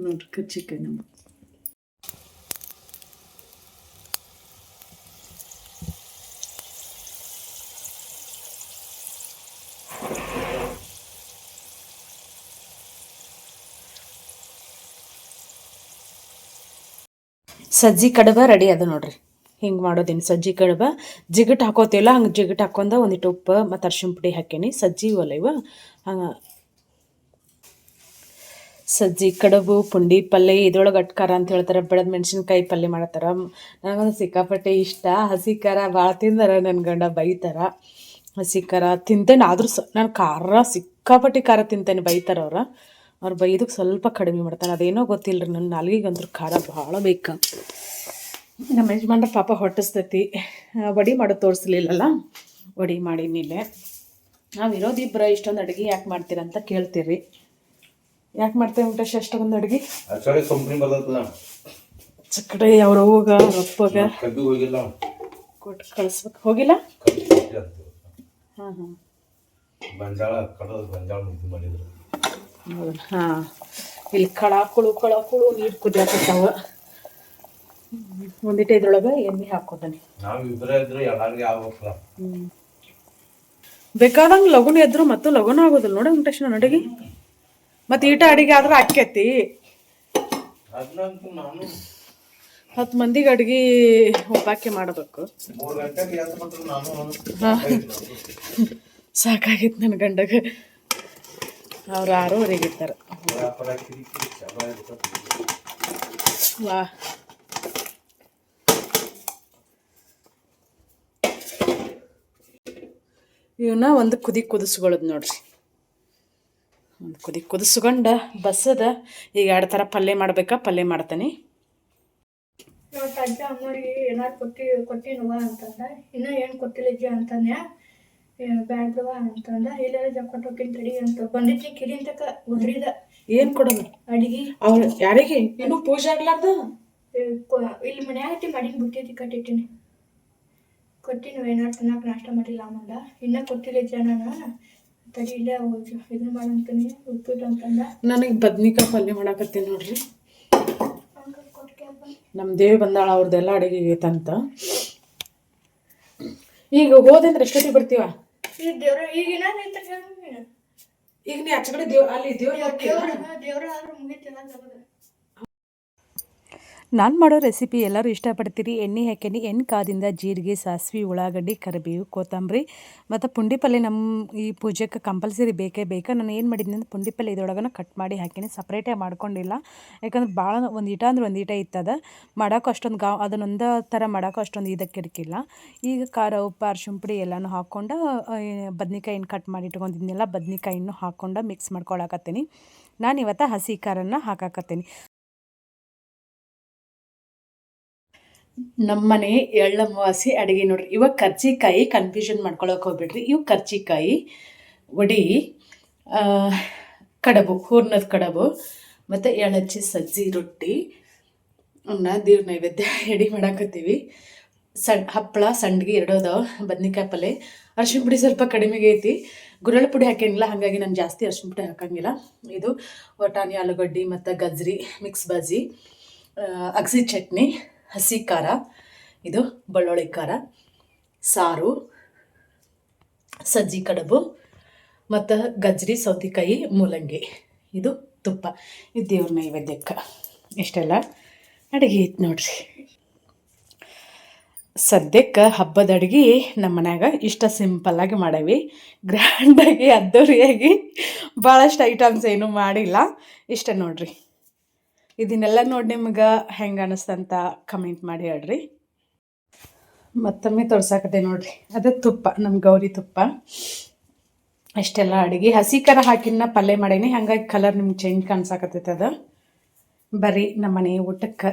ನೋಡ್ರಿ ಕರ್ಚಿಕಾಯಿ ನಮ್ಮ ಸಜ್ಜಿ ಕಡುಬ ರೆಡಿ ಅದ ನೋಡ್ರಿ. ಹಿಂಗೆ ಮಾಡೋದೇನು ಸಜ್ಜಿ ಕಡುಬ ಜಿಗಟ್ ಹಾಕೋತಿಲ್ಲ, ಹಂಗೆ ಜಿಗಟ್ ಹಾಕೊಂಡ ಒಂದಿಟ್ಟು ಉಪ್ಪು ಮತ್ತು ಅರ್ಶಿಣ ಪುಡಿ ಹಾಕೇನಿ. ಸಜ್ಜಿ ಒಲೆವ ಹಂಗೆ ಸಜ್ಜಿ ಕಡುಬು, ಪುಂಡಿ ಪಲ್ಯ, ಇದ್ರೊಳಗೆ ಅಟ್ಕಾರ ಅಂತ ಹೇಳ್ತಾರೆ. ಬೆಳೆದ ಮೆಣಸಿನ್ಕಾಯಿ ಪಲ್ಯ ಮಾಡ್ತಾರೆ. ನನಗೊಂದು ಸಿಕ್ಕಾಪಟ್ಟೆ ಇಷ್ಟ. ಹಸಿ ಖಾರ ಭಾಳ ತಿಂದರೆ ನನ್ನ ಗಂಡ ಬೈತಾರ. ಹಸಿ ಖಾರ ತಿಂತೇನೆ, ಆದರೂ ನಾನು ಖಾರ ಸಿಕ್ಕಾಪಟ್ಟೆ ಖಾರ ತಿಂತೇನೆ. ಬೈತಾರೆ ಅವ್ರು ಬೈದಕ್ಕೆ ಸ್ವಲ್ಪ ಕಡಿಮೆ ಮಾಡ್ತಾನೆ. ಅದೇನೋ ಗೊತ್ತಿಲ್ಲ ರೀ, ನನ್ನ ನಾಲ್ಗಿಗಂದ್ರೂ ಖಾರ ಭಾಳ ಬೇಕು. ನಮ್ಮ ಯಜಮಾನ್ರ ಪಾಪ ಹೊಟ್ಟಿಸ್ತೈತಿ. ವಡಿ ಮಾಡೋದು ತೋರಿಸ್ಲಿಲ್ಲಲ್ಲ, ವಡಿ ಮಾಡೀನಿಲ್ಲೇ. ನಾವು ಇರೋದಿಬ್ಬರ ಇಷ್ಟೊಂದು ಅಡುಗೆ ಯಾಕೆ ಮಾಡ್ತೀರಂತ ಕೇಳ್ತೀರಿ. ಯಾಕೆ ಮಾಡ್ತೇವೆ ವೆಂಕಟೇಶ್ ಅಷ್ಟೊಂದು ಅಡುಗೆ? ಚಕಡೆ ಅವ್ರ ಹೋಗ ಅಪ್ಪಗ ಕೊಟ್ಟು ಕಳಿಸ್ಬೇಕು. ಹೋಗಿಲ್ಲ? ಹಾಂ ಹಾಂ, ಇಲ್ಲಿ ಕಳಾಕುಳು ನೀರು ಕುದಿಯಾಕತ್ತಾವ. ಒಂದಿಟ್ಟು ಇದ್ರೊಳಗೆ ಎಣ್ಣೆ ಹಾಕೋತಾನೆ. ನಾವು ಇದ್ರೆ ಇದ್ರೆ ಎಲ್ಲಾರ್ಗೆ ಆಗ್ಬೇಕಲ್ಲ. ಬೇಕಾದಂಗೆ ಲಗುನ ಎದ್ರು ಮತ್ತು ಲಗುನ ಆಗೋದಿಲ್ಲ ನೋಡಿ ವೆಂಕಟೇಶ್ ಅಡಿಗೆ. ಮತ್ತು ಈಟ ಅಡಿಗೆ ಆದ್ರೆ ಆಕ್ಕೈತಿ. ಅದನ್ನಂತೂ ನಾನು 10 ಮಂದಿಗೆ ಅಡ್ಗೆ ಒಬ್ಬಾಕೆ ಮಾಡಬೇಕು. 3 ಗಂಟೆಗೆ ಎದ್ದು ಬಿಟ್ರೆ ನಾನು ಸಾಕಾಗಿತ್ತು ನನ್ನ ಗಂಡಗೆ. ಅವ್ರು 6:30 ಇರ್ತಾರೆ. ವ್ಯಾಪಾರ ಕಿರಿಕಿರಿ ಚಲೋ ಇರ್ತದೆ. ವಾ ಇವನ್ನ ಒಂದು ಕುದಿಸ್ಕೊಳ್ಳೋದು ನೋಡ್ರಿ. ಒಂದು ಕುದಿಸ್ಕೊಂಡ ಬಸದ ಈಗ 2 ಥರ ಪಲ್ಯ ಮಾಡ್ಬೇಕಾ, ಪಲ್ಯ ಮಾಡ್ತಾನೆ. ಇವತ್ತು ಅಜ್ಜ ಅಮ್ಮವ್ರಿಗೆ ಏನಾರು ಕೊಟ್ಟಿನವ ಅಂತಂದ. ಇನ್ನೂ ಏನು ಕೊಟ್ಟಿಲ್ಲ ಅಜ್ಜ ಅಂತಂದ್ಯಾ. ಬ್ಯಾಡ್ ಬಿಡವ ಅಂತಂದ. ಇಲ್ಲೆಲ್ಲ ಜಕ್ಕೊಟ್ಟು ಹೋಗ್ತೀನಿ ತಡಿ ಅಂತ ಬಂದಿದ್ದಿ ಕಿರಿನ್ ತಕ ಉದ್ರಿದ. ಏನು ಕೊಡೋದು ಅಡಿಗೆ ಅವ್ರು ಯಾರಿಗೆ? ಇನ್ನೂ ಪೂಜೆ ಆಗ್ಲಾರ್ದು ಇಲ್ಲಿ ಮನ್ಯಾಗ ಮಾಡಿನ ಬಿಟ್ಟಿದ್ದಿ ಕಟ್ಟಿಟ್ಟಿನಿ. ಕೊಟ್ಟಿನ ಏನಾರು ತಿನ್ನಕ್ಕೆ ನಾಷ್ಟ ಮಾಡಿಲ್ಲ ಅಮ್ಮಂದ. ಇನ್ನೂ ಕೊಟ್ಟಿಲ್ಲ ಅಜ್ಜ ನಾನು ತಡಿ ಇಲ್ಲೇ ಇದನ್ನ ಮಾಡಂತೀನಿ ಉಪ್ಪಿಟ್ಟು ಅಂತಂದ. ನನಗೆ ಬದ್ನಿಕಾಯಿ ಪಲ್ಯ ಮಾಡಾಕತ್ತೀನಿ ನೋಡ್ರಿ. ನಮ್ಮ ದೇವಿ ಬಂದಾಳ, ಅವ್ರದ್ದೆಲ್ಲ ಅಡುಗೆ ಐತಂತ. ಈಗ ಹೋದಂದ್ರೆ ಎಷ್ಟೊತ್ತಿಗೆ ಬರ್ತೀವ? ಈಗ ದೇವ್ರ ಈಗಿನ ಈಗ ನೀ ಆಚೆ ಕಡೆ ದೇವ್ರ ಅಲ್ಲಿ ದೇವ್ರ ಆದ್ರೂ ಮುಗಿತಿಲ್ಲ ಜಗದ. ನಾನು ಮಾಡೋ ರೆಸಿಪಿ ಎಲ್ಲರೂ ಇಷ್ಟಪಡ್ತೀರಿ. ಎಣ್ಣೆ ಹಾಕೀನಿ, ಎಣ್ಣೆ ಕಾದಿಂದ ಜೀರಿಗೆ, ಸಾಸಿವೆ, ಉಳ್ಳಾಗಡ್ಡಿ, ಕರಿಬೇವು, ಕೊತ್ತಂಬರಿ ಮತ್ತು ಪುಂಡಿ ಪಲ್ಯ ನಮ್ಮ ಈ ಪೂಜೆಗೆ ಕಂಪಲ್ಸರಿ ಬೇಕೇ ಬೇಕಾ. ನಾನು ಏನು ಮಾಡಿದ್ದೀನಿ ಅಂದ್ರೆ ಪುಂಡಿ ಪಲ್ಯ ಇದ್ರೊಳಗನ ಕಟ್ ಮಾಡಿ ಹಾಕೀನಿ, ಸಪ್ರೇಟಾಗಿ ಮಾಡ್ಕೊಂಡಿಲ್ಲ. ಯಾಕಂದ್ರೆ ಭಾಳ ಒಂದು ಈಟ ಅಂದ್ರೆ ಒಂದು ಈಟ ಇತ್ತದ ಮಾಡೋಕೆ ಅಷ್ಟೊಂದು ಅದನ್ನೊಂದು ಥರ ಮಾಡೋಕೆ ಅಷ್ಟೊಂದು ಇದಕ್ಕಿರ್ಕಿಲ್ಲ. ಈಗ ಖಾರ, ಉಪ್ಪು, ಅರ್ಶಿಣ ಪುಡಿ ಎಲ್ಲನೂ ಹಾಕ್ಕೊಂಡು ಬದ್ನಿಕಾಯಿನ ಕಟ್ ಮಾಡಿ ಇಟ್ಕೊಂಡಿದ್ನೆಲ್ಲ ಬದ್ನಿಕಾಯಿನೂ ಹಾಕ್ಕೊಂಡು ಮಿಕ್ಸ್ ಮಾಡ್ಕೊಳಕತ್ತೀನಿ. ನಾನು ಇವತ್ತು ಹಸಿ ಖಾರನ ಹಾಕಾಕತ್ತೀನಿ. ನಮ್ಮನೆ ಎಳ್ಳಮಾವಾಸ್ಯೆ ಅಡುಗೆ ನೋಡ್ರಿ. ಇವಾಗ ಕರ್ಜಿಕಾಯಿ ಕನ್ಫ್ಯೂಷನ್ ಮಾಡ್ಕೊಳಕ್ಕೆ ಹೋಗ್ಬಿಡ್ರಿ. ಇವು ಕರ್ಜಿಕಾಯಿ ವಡಿ, ಕಡಬು, ಹೂರ್ಣದ ಕಡಬು ಮತ್ತು ಎಳಚಿ ಸಜ್ಜಿ ರೊಟ್ಟಿ ಅವನ್ನ ದೇವ್ರ ನೈವೇದ್ಯ ಎಡೆ ಮಾಡಾಕತ್ತೀವಿ. ಹಪ್ಪಳ, ಸಂಡ್ಗೆ 2 ಅದಾವ. ಬದ್ನಿಕಾಯಿ ಪಲ್ಯ, ಅರ್ಶಿಣ ಪುಡಿ ಸ್ವಲ್ಪ ಕಡಿಮೆಗೆ ಐತಿ. ಗುರಳ ಪುಡಿ ಹಾಕಂಗಿಲ್ಲ, ಹಾಗಾಗಿ ನಾನು ಜಾಸ್ತಿ ಅರ್ಶಿಣ ಪುಡಿ ಹಾಕಂಗಿಲ್ಲ. ಇದು ವಟಾಣಿ, ಆಲೂಗಡ್ಡೆ ಮತ್ತು ಗಜ್ರಿ ಮಿಕ್ಸ್ ಬಾಜಿ, ಅಗಸಿ ಚಟ್ನಿ, ಹಸಿ ಖಾರ, ಇದು ಬೆಳ್ಳುಳ್ಳಿ ಖಾರ, ಸಾರು, ಸಜ್ಜಿ ಕಡುಬು ಮತ್ತು ಗಜ್ರಿ, ಸೌತೆಕಾಯಿ, ಮೂಲಂಗಿ, ಇದು ತುಪ್ಪ. ಇದು ದೇವ್ರ ನೈವೇದ್ಯಕ್ಕೆ ಇಷ್ಟೆಲ್ಲ ಅಡುಗೆ ಐತೆ ನೋಡ್ರಿ. ಸದ್ಯಕ್ಕೆ ಹಬ್ಬದ ಅಡುಗೆ ನಮ್ಮ ಮನ್ಯಾಗ ಇಷ್ಟ ಸಿಂಪಲ್ಲಾಗಿ ಮಾಡೇವಿ. ಗ್ರ್ಯಾಂಡಾಗಿ ಅದ್ದೂರಿಯಾಗಿ ಭಾಳಷ್ಟು ಐಟಮ್ಸ್ ಏನೂ ಮಾಡಿಲ್ಲ. ಇಷ್ಟ ನೋಡ್ರಿ. ಇದನ್ನೆಲ್ಲ ನೋಡಿ ನಿಮ್ಗೆ ಹೆಂಗೆ ಅನ್ನಿಸ್ತಂತ ಕಮೆಂಟ್ ಮಾಡಿ ಹೇಳ್ರಿ. ಮತ್ತೊಮ್ಮೆ ತೋರ್ಸಾಕತ್ತೆ ನೋಡ್ರಿ, ಅದೇ ತುಪ್ಪ, ನಮ್ಮ ಗೌರಿ ತುಪ್ಪ. ಅಷ್ಟೆಲ್ಲ ಅಡುಗೆ ಹಸಿ ಖಾರ ಹಾಕಿನ ಪಲ್ಯ ಮಾಡೀನಿ, ಹಾಗಾಗಿ ಕಲರ್ ನಿಮ್ಗೆ ಚೇಂಜ್ ಕಾಣಿಸಾಕತ್ತೈತೆ. ಅದು ಬರೀ ನಮ್ಮ ಮನೆ ಊಟಕ್ಕೆ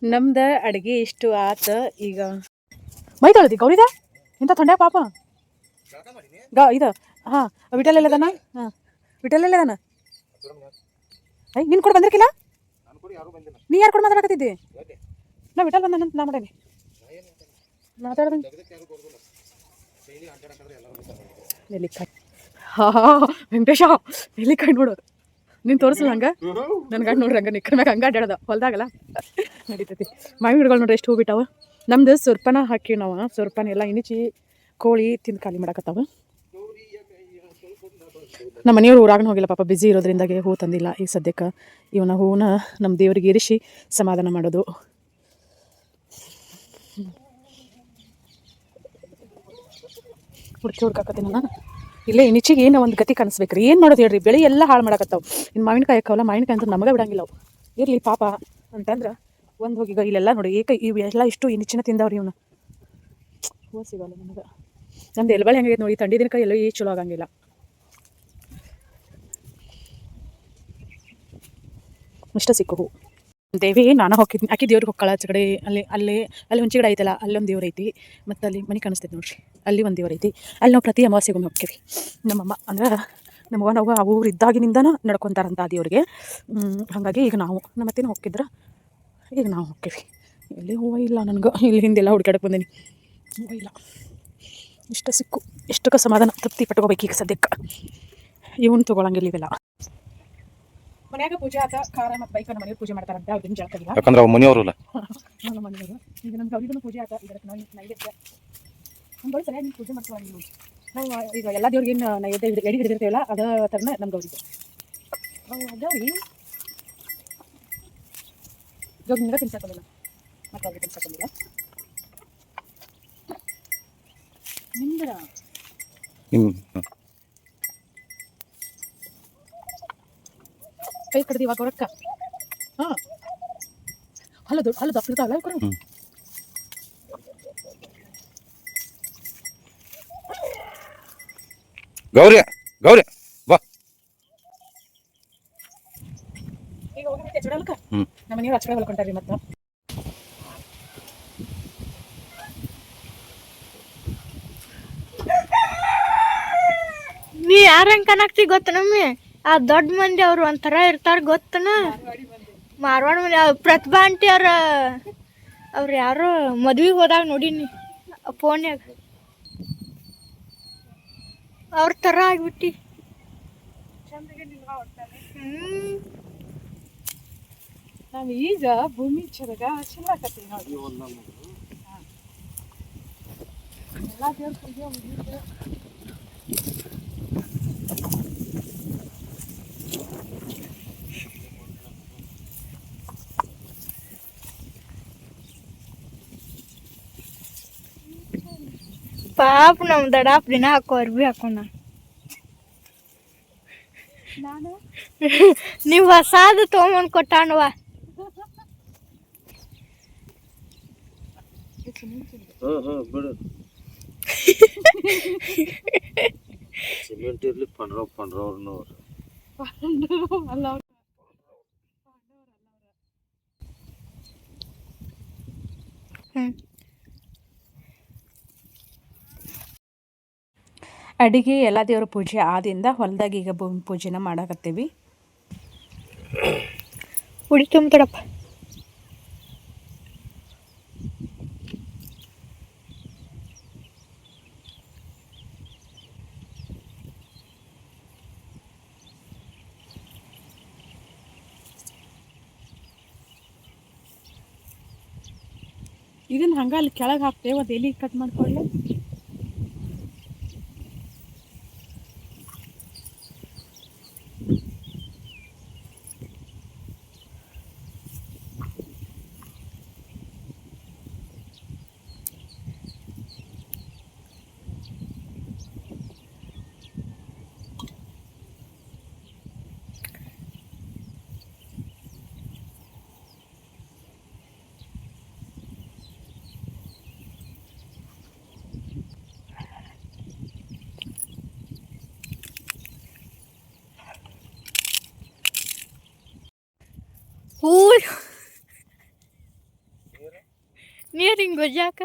ನಮ್ದು ಅಡುಗೆ ಇಷ್ಟು ಆತ. ಈಗ ಮೈ ತೊಳ್ದಿ ಗೌರಿದ ಇಂಥ ತೊಂಡೆ ಪಾಪ ಇದು. ಹಾಂ, ವಿಟಲೆಲ್ಲದಾನ? ಹಾಂ, ವಿಟಲೆಲ್ಲದಾನ? ನೀನು ಕೂಡ ಬಂದಿರ್ಕಿಲ್ಲ? ನೀ ಯಾರು ಕೂಡ ಮಾತಾಡಕತ್ತಿದ್ದಿ? ನಾ ವಿಠಲ್ ಬಂದನಂತ ನಾ ಮಾಡೇನಿ ಮಾತಾಡ್ದ. ನೆಲ್ಲಿಕಾಯಿ, ಹಾಂ ವೆಂಕಟೇಶ, ನೆಲ್ಲಿಕಾಯಿ ನೋಡೋದು ನೀನು ತೋರಿಸಲ್ಲ ಹಂಗೆ. ನನ್ಗೆ ನೋಡ್ರಿ ಹಂಗೆ ನಿಕ್ಕರ್ ಮ್ಯಾಗ ಹಂಗೆ ಅಡ್ಡಾಡೋದು ಹೊಲ್ದಾಗಲ್ಲ ನಡೀತೈತಿ. ಮಾವಿನ ಗಿಡಗಳು ನೋಡ್ರಿ ಎಷ್ಟು ಹೂ ಬಿಟ್ಟಾವ. ನಮ್ದು ಸುರ್ಪನ ಹಾಕಿ ನಾವು ಸುರ್ಪನ ಎಲ್ಲ ಇಣಿಚಿ ಕೋಳಿ ತಿಂದು ಖಾಲಿ ಮಾಡಕತ್ತಾವ. ನಮ್ಮ ಮನೆಯವ್ರು ಊರಾಗನ ಹೋಗಿಲ್ಲ ಪಾಪ, ಬ್ಯುಸಿ ಇರೋದ್ರಿಂದಾಗೆ ಹೂ ತಂದಿಲ್ಲ. ಈಗ ಸದ್ಯಕ್ಕೆ ಇವನ ಹೂವನ್ನ ನಮ್ಮ ದೇವರಿಗೆ ಇರಿಸಿ ಸಮಾಧಾನ ಮಾಡೋದು. ಹುಡ್ಕಾಕತ್ತೀನಿ ನಾನು ಇಲ್ಲೇ ಇಣಿಚಿಗೆ. ಏನೋ ಒಂದು ಗತಿ ಕಾಣಿಸ್ಬೇಕ್ರಿ. ಏನು ಮಾಡೋದು ಹೇಳ್ರಿ, ಬೆಳೆ ಎಲ್ಲ ಹಾಳು ಮಾಡಕತ್ತಾವ. ಇನ್ನು ಮಾವಿನಕಾಯಿ ಹಾಕವಲ್ಲ, ಮಾವಿನಕಾಯಿ ಅಂತ ನಮಗೆ ಬಿಡಂಗಿಲ್ಲ ಅವು. ಇರಲಿ ಪಾಪ ಅಂತಂದ್ರೆ ಒಂದು ಹೋಗಿ ಇಲ್ಲೆಲ್ಲ ನೋಡಿ ಇವೆಲ್ಲ ಇಷ್ಟು ಇಣಿಚಿನ ತಿಂದವ್ರಿ ಇವನು. ಹೂ ಸಿಗಲ್ಲ ನಮಗೆ. ನಮ್ದು ಎಲ್ಬಾಳೆ ಹೆಂಗೆ ನೋಡಿ, ತಂಡಿ ದಿನಕಾಯಿ ಎಲ್ಲೋ ಚಲೋ ಆಗಂಗಿಲ್ಲ. ಇಷ್ಟ ಸಿಕ್ಕು ಹೂ. ದೇವಿ ನಾನು ಹೋಗಿದ್ನಿ, ಆಕಿ ದೇವ್ರಿಗೆ ಹೊಕ್ಕಳ ಆಚೆ ಕಡೆ. ಅಲ್ಲಿ ಹುಂಚಿ ಗಿಡ ಐತಲ್ಲ, ಅಲ್ಲೊಂದು ದೇವ್ರು ಐತಿ. ಮತ್ತು ಅಲ್ಲಿ ಮನೆ ಕಾಣಿಸ್ತೈತೆ ನೋಡ್ರಿ, ಅಲ್ಲಿ ಒಂದು ದೇವ್ರು ಐತಿ. ಅಲ್ಲಿ ನಾವು ಪ್ರತಿ ಅಮಾವಾಸ್ಯೆಗೊಮ್ಮೆ ಹೋಗ್ತೀವಿ. ನಮ್ಮಮ್ಮ ಅಂದ್ರೆ ನಮಗ ನಾವು ಆ ಊರು ಇದ್ದಾಗಿನಿಂದನೂ ನಡ್ಕೊತಾರಂತ ಆ ದೇವ್ರಿಗೆ. ಹಾಗಾಗಿ ಈಗ ನಾವು ನಮ್ಮ ಅತ್ತೆನೂ ಹೋಗಿದ್ರೆ ಈಗ ನಾವು ಹೋಗ್ತೀವಿ. ಎಲ್ಲಿ ಹೂವು ಇಲ್ಲ ನನಗೆ, ಇಲ್ಲಿ ಹಿಂದೆಲ್ಲ ಹುಡುಕಾಡಕ್ಕೆ ಬಂದೀನಿ, ಹೂವು ಇಲ್ಲ. ಇಷ್ಟ ಸಿಕ್ಕು, ಇಷ್ಟಕ್ಕೆ ಸಮಾಧಾನ ತೃಪ್ತಿ ಪಟ್ಕೋಬೇಕು ಈಗ ಸದ್ಯಕ್ಕೆ. ಇವನು ತೊಗೊಳಂಗಿಲ್ಲ ಇವೆಲ್ಲ. ಮನ್ಯಾಗ ಪೂಜೆ ಆತ ಖಾರ ಮತ್ತು ಬೈಕ್ ನಮ್ಮ ಮನೆಯವ್ರು ಪೂಜೆ ಮಾಡ್ತಾರಂತೆ ಅವ್ರಿಗೆ ಜಳಕದಿಲ್ಲ ಯಾಕಂದ್ರೆ ಅವ್ ಮನೆಯವ್ರಲ್ಲ. ನಮ್ಮ ಮನೆಯವರು ಈಗ ನಮ್ಮ ಗೌರಿಗೂ ಪೂಜೆ ಆತ ಇದಕ್ಕೆ ನಾವು ನೈವೇದ್ಯ ನಮ್ಮ ಗೌರಿ ಸರಿಯಾಗಿ ಪೂಜೆ ಮಾಡ್ತೀವಿ ನಾವು ಈಗ ಎಲ್ಲ ದೇವ್ರಿಗೆ ಏನು ನೈವೇದ್ಯ ಎಡಿ ಹಿಡಿದಿರ್ತೇವಲ್ಲ ಅದ ಥರನ ನಮ್ಮ ಗೌರಿಗೆ ಗೌರಿ ಗೌರಿ ನಿಮಗೆ ತಿನ್ಸಕ್ಕೋದಿಲ್ಲ ಮತ್ತು ಅವ್ರಿಗೆ ತಿನ್ಸಕ್ಕೋದಿಲ್ಲ ನಿಂದ್ರ ಕೈ ಕಡ್ದು ಇವಾಗ ಹೊರಕ್ಕ ಹಾಂ ಹಲದು ದಪ್ಪಿರ್ತಾವಲ್ಲ ಕೊರ ಗೌರಿ ಗೌರಿ ಬಾ. ಈಗ ಹೋಗಿ ಮತ್ತೆ ಚೂಡಲ್ಕ ನಮ್ಮ ಮನೆಯವ್ರು ಹಚ್ಕಡೆ ಹೊಲ್ಕೊಂತಾರ್ರಿ ಮತ್ತೆ ನೀ ಯಾರಂಗೆ ಕನಾಕ್ತಿ ಗೊತ್ತ ನಮ್ಮಿ ಆ ದೊಡ್ಡ ಮಂದಿ ಅವ್ರು ಒಂಥರ ಇರ್ತಾರ ಗೊತ್ತನ ಮಾರ್ವಾಡ ಮಂದಿ ಪ್ರತಿಭಾ ಆಂಟಿ ಅವ್ರು ಯಾರೋ ಮದ್ವಿಗೆ ಹೋದಾಗ ನೋಡೀನಿ ಫೋನ್ಯಾಗ ಅವ್ರ ಥರ ಆಗ್ಬಿಟ್ಟು ನಾವು ಈಗ ಭೂಮಿ ಚರಗ ಚೆಲ್ಲಾಕತ್ತೀವಿ ನೋಡಿ ಎಲ್ಲ ದೇವ್ರ ಪೂಜೆ ಮುಗಿದು ಪಾಪ ನಮ್ಮ ದಡಾಪ್ ದಿನ ಹಾಕೋ ಅರ್ಬಿ ಹಾಕೋಣ ನಾನು ನೀವು ಹೊಸಾದು ತೊಗೊಂಬಂದು ಕೊಟ್ಟಾಣವ ಬಿಡು ಸಿಮೆಂಟ್ ಇರ್ಲಿ ಪಂಡ್ರವ್ರನ್ನವ್ರು ಅಲ್ಲ ಅಡಿಗೆ ಎಲ್ಲ ದೇವ್ರ ಪೂಜೆ ಆದಿಂದ ಹೊಲದಾಗ ಈಗ ಭೂಮಿ ಪೂಜೆನ ಮಾಡಕತ್ತೀವಿ ಉಡಿ ತುಂಬ್ತಾರಪ್ಪ ಇದನ್ನ ಹಂಗ ಅಲ್ಲಿ ಕೆಳಗೆ ಹಾಕ್ತೇವೆ ಒಂದು ಎಲೆ ಕಟ್ ಮಾಡ್ಕೊಳ್ಳಿ ಹೂ ನೀರು ಹಿಂಗೆ ಗೊಜ್ಜಾಕ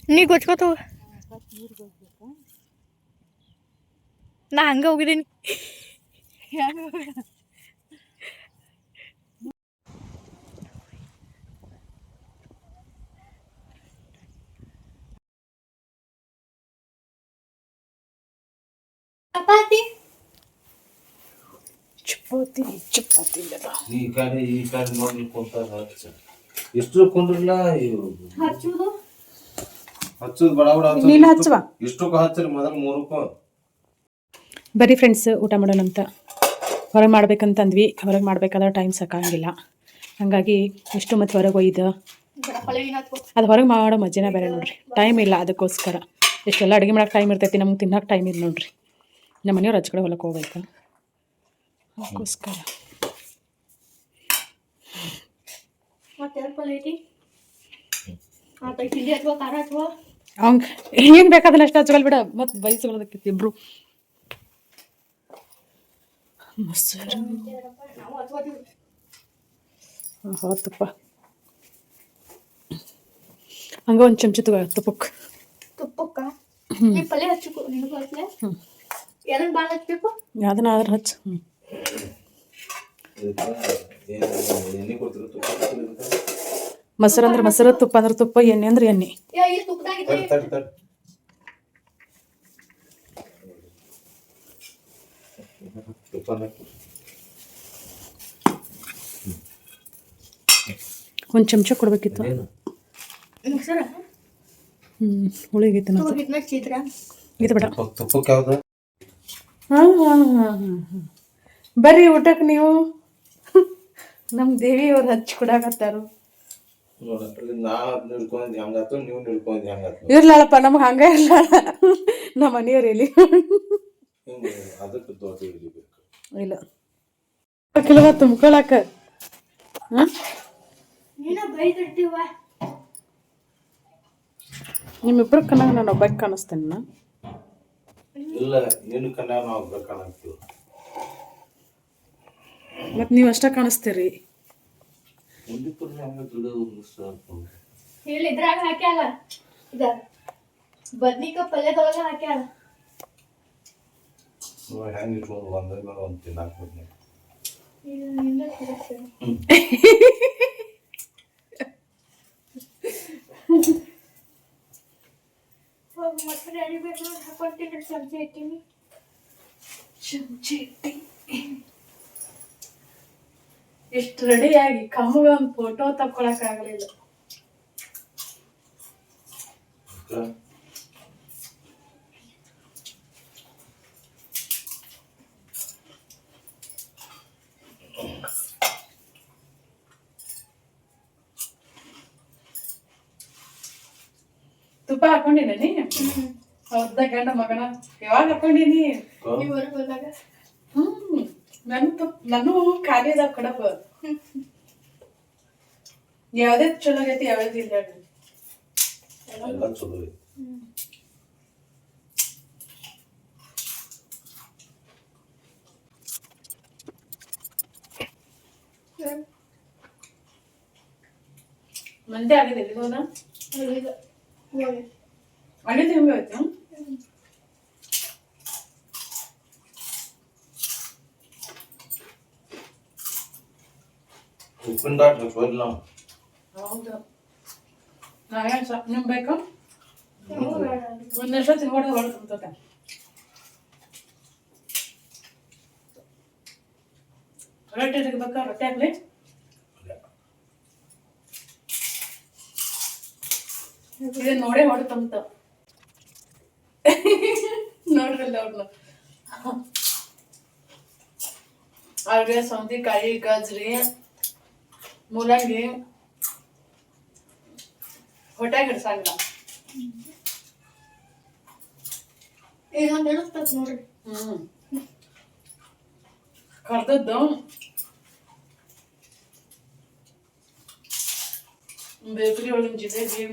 ನೀ ಗೊಚ್ಕೋತವ ನಾ ಹಂಗೆ ಹೋಗಿದ್ದೀನಿ ಚಪಾತಿ ಚಪಾತಿ ಚಪಾತಿ ಈ ಕಡೆ ನೋಡಿ ಕುಂತಾರ ಎಷ್ಟು ಕುಂದ್ರಲ್ಲ ಹಚ್ಚುದು ಹಚ್ಚುದು ಬಡ ಬಡ ನೀನು ಹಚ್ಚುವ ಇಷ್ಟಕ್ಕೆ ಹಚ್ಚರಿ ಮೊದಲು ಮೂರಕ್ಕೂ ಬರೀ ಫ್ರೆಂಡ್ಸ್ ಊಟ ಮಾಡೋಣಂತ ಹೊರಗೆ ಮಾಡ್ಬೇಕಂತಂದ್ವಿ ಹೊರಗೆ ಮಾಡ್ಬೇಕಾದ್ರೆ ಟೈಮ್ ಸಾಕಾಗಿಲ್ಲ ಹಾಗಾಗಿ ಎಷ್ಟು ಮತ್ತು ಹೊರಗೆ ಒಯ್ದು ಅದು ಹೊರಗೆ ಮಾಡೋ ಮಜ್ಜಿನ ಬೇರೆ ನೋಡ್ರಿ ಟೈಮ್ ಇಲ್ಲ ಅದಕ್ಕೋಸ್ಕರ ಇಷ್ಟೆಲ್ಲ ಅಡುಗೆ ಮಾಡೋಕೆ ಟೈಮ್ ಇರ್ತೈತಿ ನಮ್ಗೆ ತಿನ್ನೋಕೆ ಟೈಮ್ ಇಲ್ಲ ನೋಡ್ರಿ ನಮ್ಮ ಮನೆಯವ್ರು ಹಚ್ಕಡೆ ಹೊಲಕ್ಕೆ ಹೋಗ್ಬೇಕು ಅದಕ್ಕೋಸ್ಕರ ಅವ್ನು ಏನು ಬೇಕಾದಲ್ಲ ಅಷ್ಟು ಹಚ್ಕೊಳ್ ಬಿಡ ಮತ್ತು ಬೈಸ್ಕೊಳ್ಳೋದಕ್ಕಿತ್ತು ಇಬ್ರು ಮೊಸರು ತುಪ್ಪ ಹಂಗೆ ಒಂದು ಚಮಚ ತುಪ್ಪಕ್ಕೆ ಈ ಪಲ್ಯ ಹಚ್ಚಬೇಕು ನಿನಗೂ ಹಚ್ಚಲೆ ಏನಕ್ಕೆ ಭಾಳ ಹಚ್ಬೇಕು ಅದನ್ನ ಆದ್ರೆ ಹಚ್ಚು ಎಣ್ಣೆ ಕೊಡ್ತೀರ ತುಪ್ಪ ಕೊಡ್ತೀರ ಇದಕ್ಕೆ? ಮೊಸರು ಅಂದ್ರೆ ಮೊಸರು, ತುಪ್ಪ ಅಂದ್ರೆ ತುಪ್ಪ, ಎಣ್ಣೆ ಅಂದ್ರೆ ಎಣ್ಣೆ. ಈ ತುಪ್ಪದಾಗಿದ್ರೆ ತಡ್ ತುಪ್ಪನ ಒಂದು ಚಮಚ ಕೊಡ್ಬೇಕಿತ್ತು. ಏನು ಮಿಕ್ಸರ ಹುಳಿಗೈತೆ ನಾವು ಹಿಟ್ನ ಚೀತ್ರ ಇದು ಬೇಡ. ತುಪ್ಪಕ್ಕೆ ಯಾವ್ದು ಹಾಂ ಬರ್ರಿ ಊಟಕ್ಕೆ ನೀವು. ನಮ್ಮ ದೇವಿಯವ್ರು ಹಚ್ಚಿ ಕೊಡಾಕತ್ತಾರು. ನೋಡ್ರಿ ನಾ ನಿಡ್ಕೊಂಡ್ ಹೆಂಗಾತು ನೀವು ನಿಡ್ಕೊಂಡ್ ಹೆಂಗಾತು ಇರ್ಲಲ್ಲಪ್ಪ ನಮ್ಗೆ ಹಂಗ ಇಲ್ಲ. ನಮ್ಮ ಮನೆಯವ್ರು ಎಲ್ಲಿ ಹಿಂಗೆ ಅದಕ್ಕೆ ದೋಸೆ ಇಳಿಬೇಕು. ಇಲ್ಲ ಕಿಲೋ ತುಂಬ್ಕೊಳಕ. ನೀನು ಬೈದಿರ್ತೀವ ನಿಮ್ಮಿಬ್ಬರು ಕಣ್ಣಾಗ ನಾನು ಒಬ್ಬಕ್ಕೆ ಕಾಣಿಸ್ತೇನೆ. ಇಲ್ಲ ನಿನ್ನ ಕನ್ನ ನಾವು ಬೇಕಾಗ್ತೀವಿ. ಮತ್ತು ನೀವು ಅಷ್ಟ ಕಾಣಿಸ್ತೀರಿ. ಮುಂದಿಪ್ಪರು ಹೆಂಗ ದುಡಿಯೋದು ಇಲ್ಲಿ ಇದ್ರಾಗ ಹಾಕ್ಯಾಳ ಇದ ಬದ್ನಿಕಾಯಿ ಪಲ್ಯದೊಳಗ ಹಾಕ್ಯಾಳ. ಹೆಂಗೆ ಇಟ್ಕೊಂಡು ಒಂದ್ರ ಮೇಲೆ ಒಂದು ತಿನ್ನಾಕ್ಬಿಡ್ತೀನಿ. ಮತ್ತೆ ರೆಡಿ ಬೇಕು ಹಾಕೊಳ್ತೀನಿ ಚಮಚಿ ಇಟ್ಟಿನಿ. ಚಮಚಿ ಇಟ್ಟಿ ಎಷ್ಟು ರೆಡಿಯಾಗಿ ಕಮ್ಮಗೆ ಒಂದು ಫೋಟೋ ತಕ್ಕೊಳಕ್ಕಾಗಲಿಲ್ಲ. ತುಪ್ಪ ಹಾಕೊಂಡಿನ ನೀ ಹೌದ ಗಂಡ ಮಗನ ಯಾವಾಗ ಹಾಕೊಂಡಿನಿ? ನೀವು ಹೊರಗೆ ಹೋದಾಗ ನಾನು ಖಾಲಿ ಅದಾವ ಕಡಪ. ಯಾವ್ದೇ ಚಲೋ ಆಗೈತಿ ಯಾವ್ದು ಇಲ್ಲ. ಎಲ್ಲ ಚಲೋ ಐತಿ. ಮಂದಿ ಆಗಿದೆ ಇದೋನ ಅಡಿದ ಹೆಂಗ ಆಯ್ತು? ಉಪ್ಪಿನ ದಾಟ್ ಹಾಕೋಲ್ಲ. ಹೌದು ನಾವೇನು ನಿಮ್ಗೆ ಬೇಕು ಒಂದೆಷ್ಟು ತಿನ್ಕೊಂಡು ಹೊರಗೆ ತುಂಬ್ತತೆ. ರೊಟ್ಟಿ ತೆಗಿಬೇಕಾ? ರೊಟ್ಟಿ ಹಾಕ್ಲಿ? ಇದು ನೋಡೇ ಹೊಡೆ ತುಂಬ್ತ ನೋಡ್ರಲ್ಲ ಅವ್ರನ್ನ. ಅವ್ರಿಗೆ ಸೌತೆಕಾಯಿ, ಗಜ್ರಿ, ಮೂಲಂಗಿ ಹೊಟ್ಟೆಗೆ ಹಿಡ್ಸಂಗಿಲ್ಲ. ಇನ್ನೊಂದು ಎಣಿಸ್ತತ್ ನೋಡ್ರಿ. ಕರ್ದದ್ದು ಬೇಕರಿ ಒಳಗಿನ ಜಿಲೇಬಿ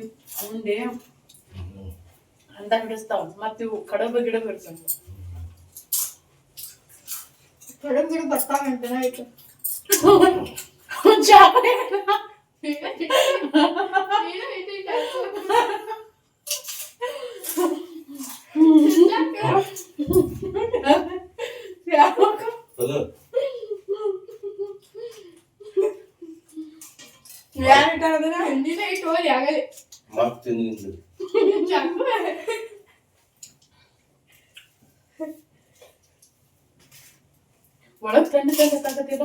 ಉಂಡೆ ಅಂತ ಹಿಡಿಸ್ತಾವ. ಮತ್ತೆ ಇವು ಕಡಬ ಗಿಡಬ ಹಿಡ್ಸಂಗ ಕಡಬ ಗಿಡ ಬರ್ತಾವ ಅಂತ ಆಯ್ತು. ಯಾರು ಇಟ್ಟಾರದನ ಹಿಂದಿನ ಇಟ್ಟು ಹೋಗಿ ಆಗಲಿ ಮತ್ತೆ ಒಳಗ್ ತಂಡ ತಂಡಕ್ಕಾಗತ್ತಿದ.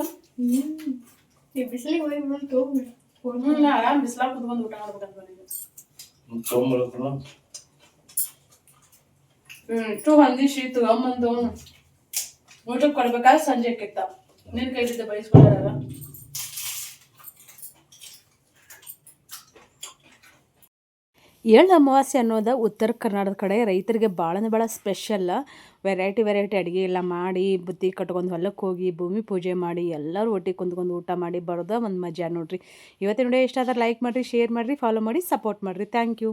ಈ ಬಿಸಿಲಿಗೆ ಹೋಗಿ ಬಂದು ಆರಾಮ್ ಬಿಸ್ಲಾಗ ಕುತ್ಕೊಂಡು ಊಟ ಮಾಡ್ಬೇಕಂತ ಇಷ್ಟು ಹೊಂದಿಸಿ ತಗೊಂಬಂದು ಊಟಕ್ಕೆ ಕೊಡ್ಬೇಕಾದ್ರೆ ಸಂಜೆ ಕಿತ್ತ ನಿನ್ ಕೈಲಿದ್ದ ಬಯಸ್ಕೊಳ್ಳಾರ. ಎಳ್ಳು ಅಮಾವಾಸ್ಯೆ ಅನ್ನೋದು ಉತ್ತರ ಕರ್ನಾಟಕದ ಕಡೆ ರೈತರಿಗೆ ಭಾಳ ಸ್ಪೆಷಲ್ಲ. ವೆರೈಟಿ ಅಡುಗೆ ಎಲ್ಲ ಮಾಡಿ ಬುತ್ತಿ ಕಟ್ಕೊಂಡು ಹೊಲಕ್ಕೆ ಹೋಗಿ ಭೂಮಿ ಪೂಜೆ ಮಾಡಿ ಎಲ್ಲರೂ ಒಟ್ಟಿಗೆ ಕುಂತ್ಕೊಂಡು ಊಟ ಮಾಡಿ ಬರೋದ ಒಂದು ಮಜಾ ನೋಡ್ರಿ. ಇವತ್ತಿನ ವಿಡಿಯೋ ಇಷ್ಟ ಆದ್ರೆ ಲೈಕ್ ಮಾಡಿರಿ, ಶೇರ್ ಮಾಡಿರಿ, ಫಾಲೋ ಮಾಡಿ, ಸಪೋರ್ಟ್ ಮಾಡಿರಿ. Thank you.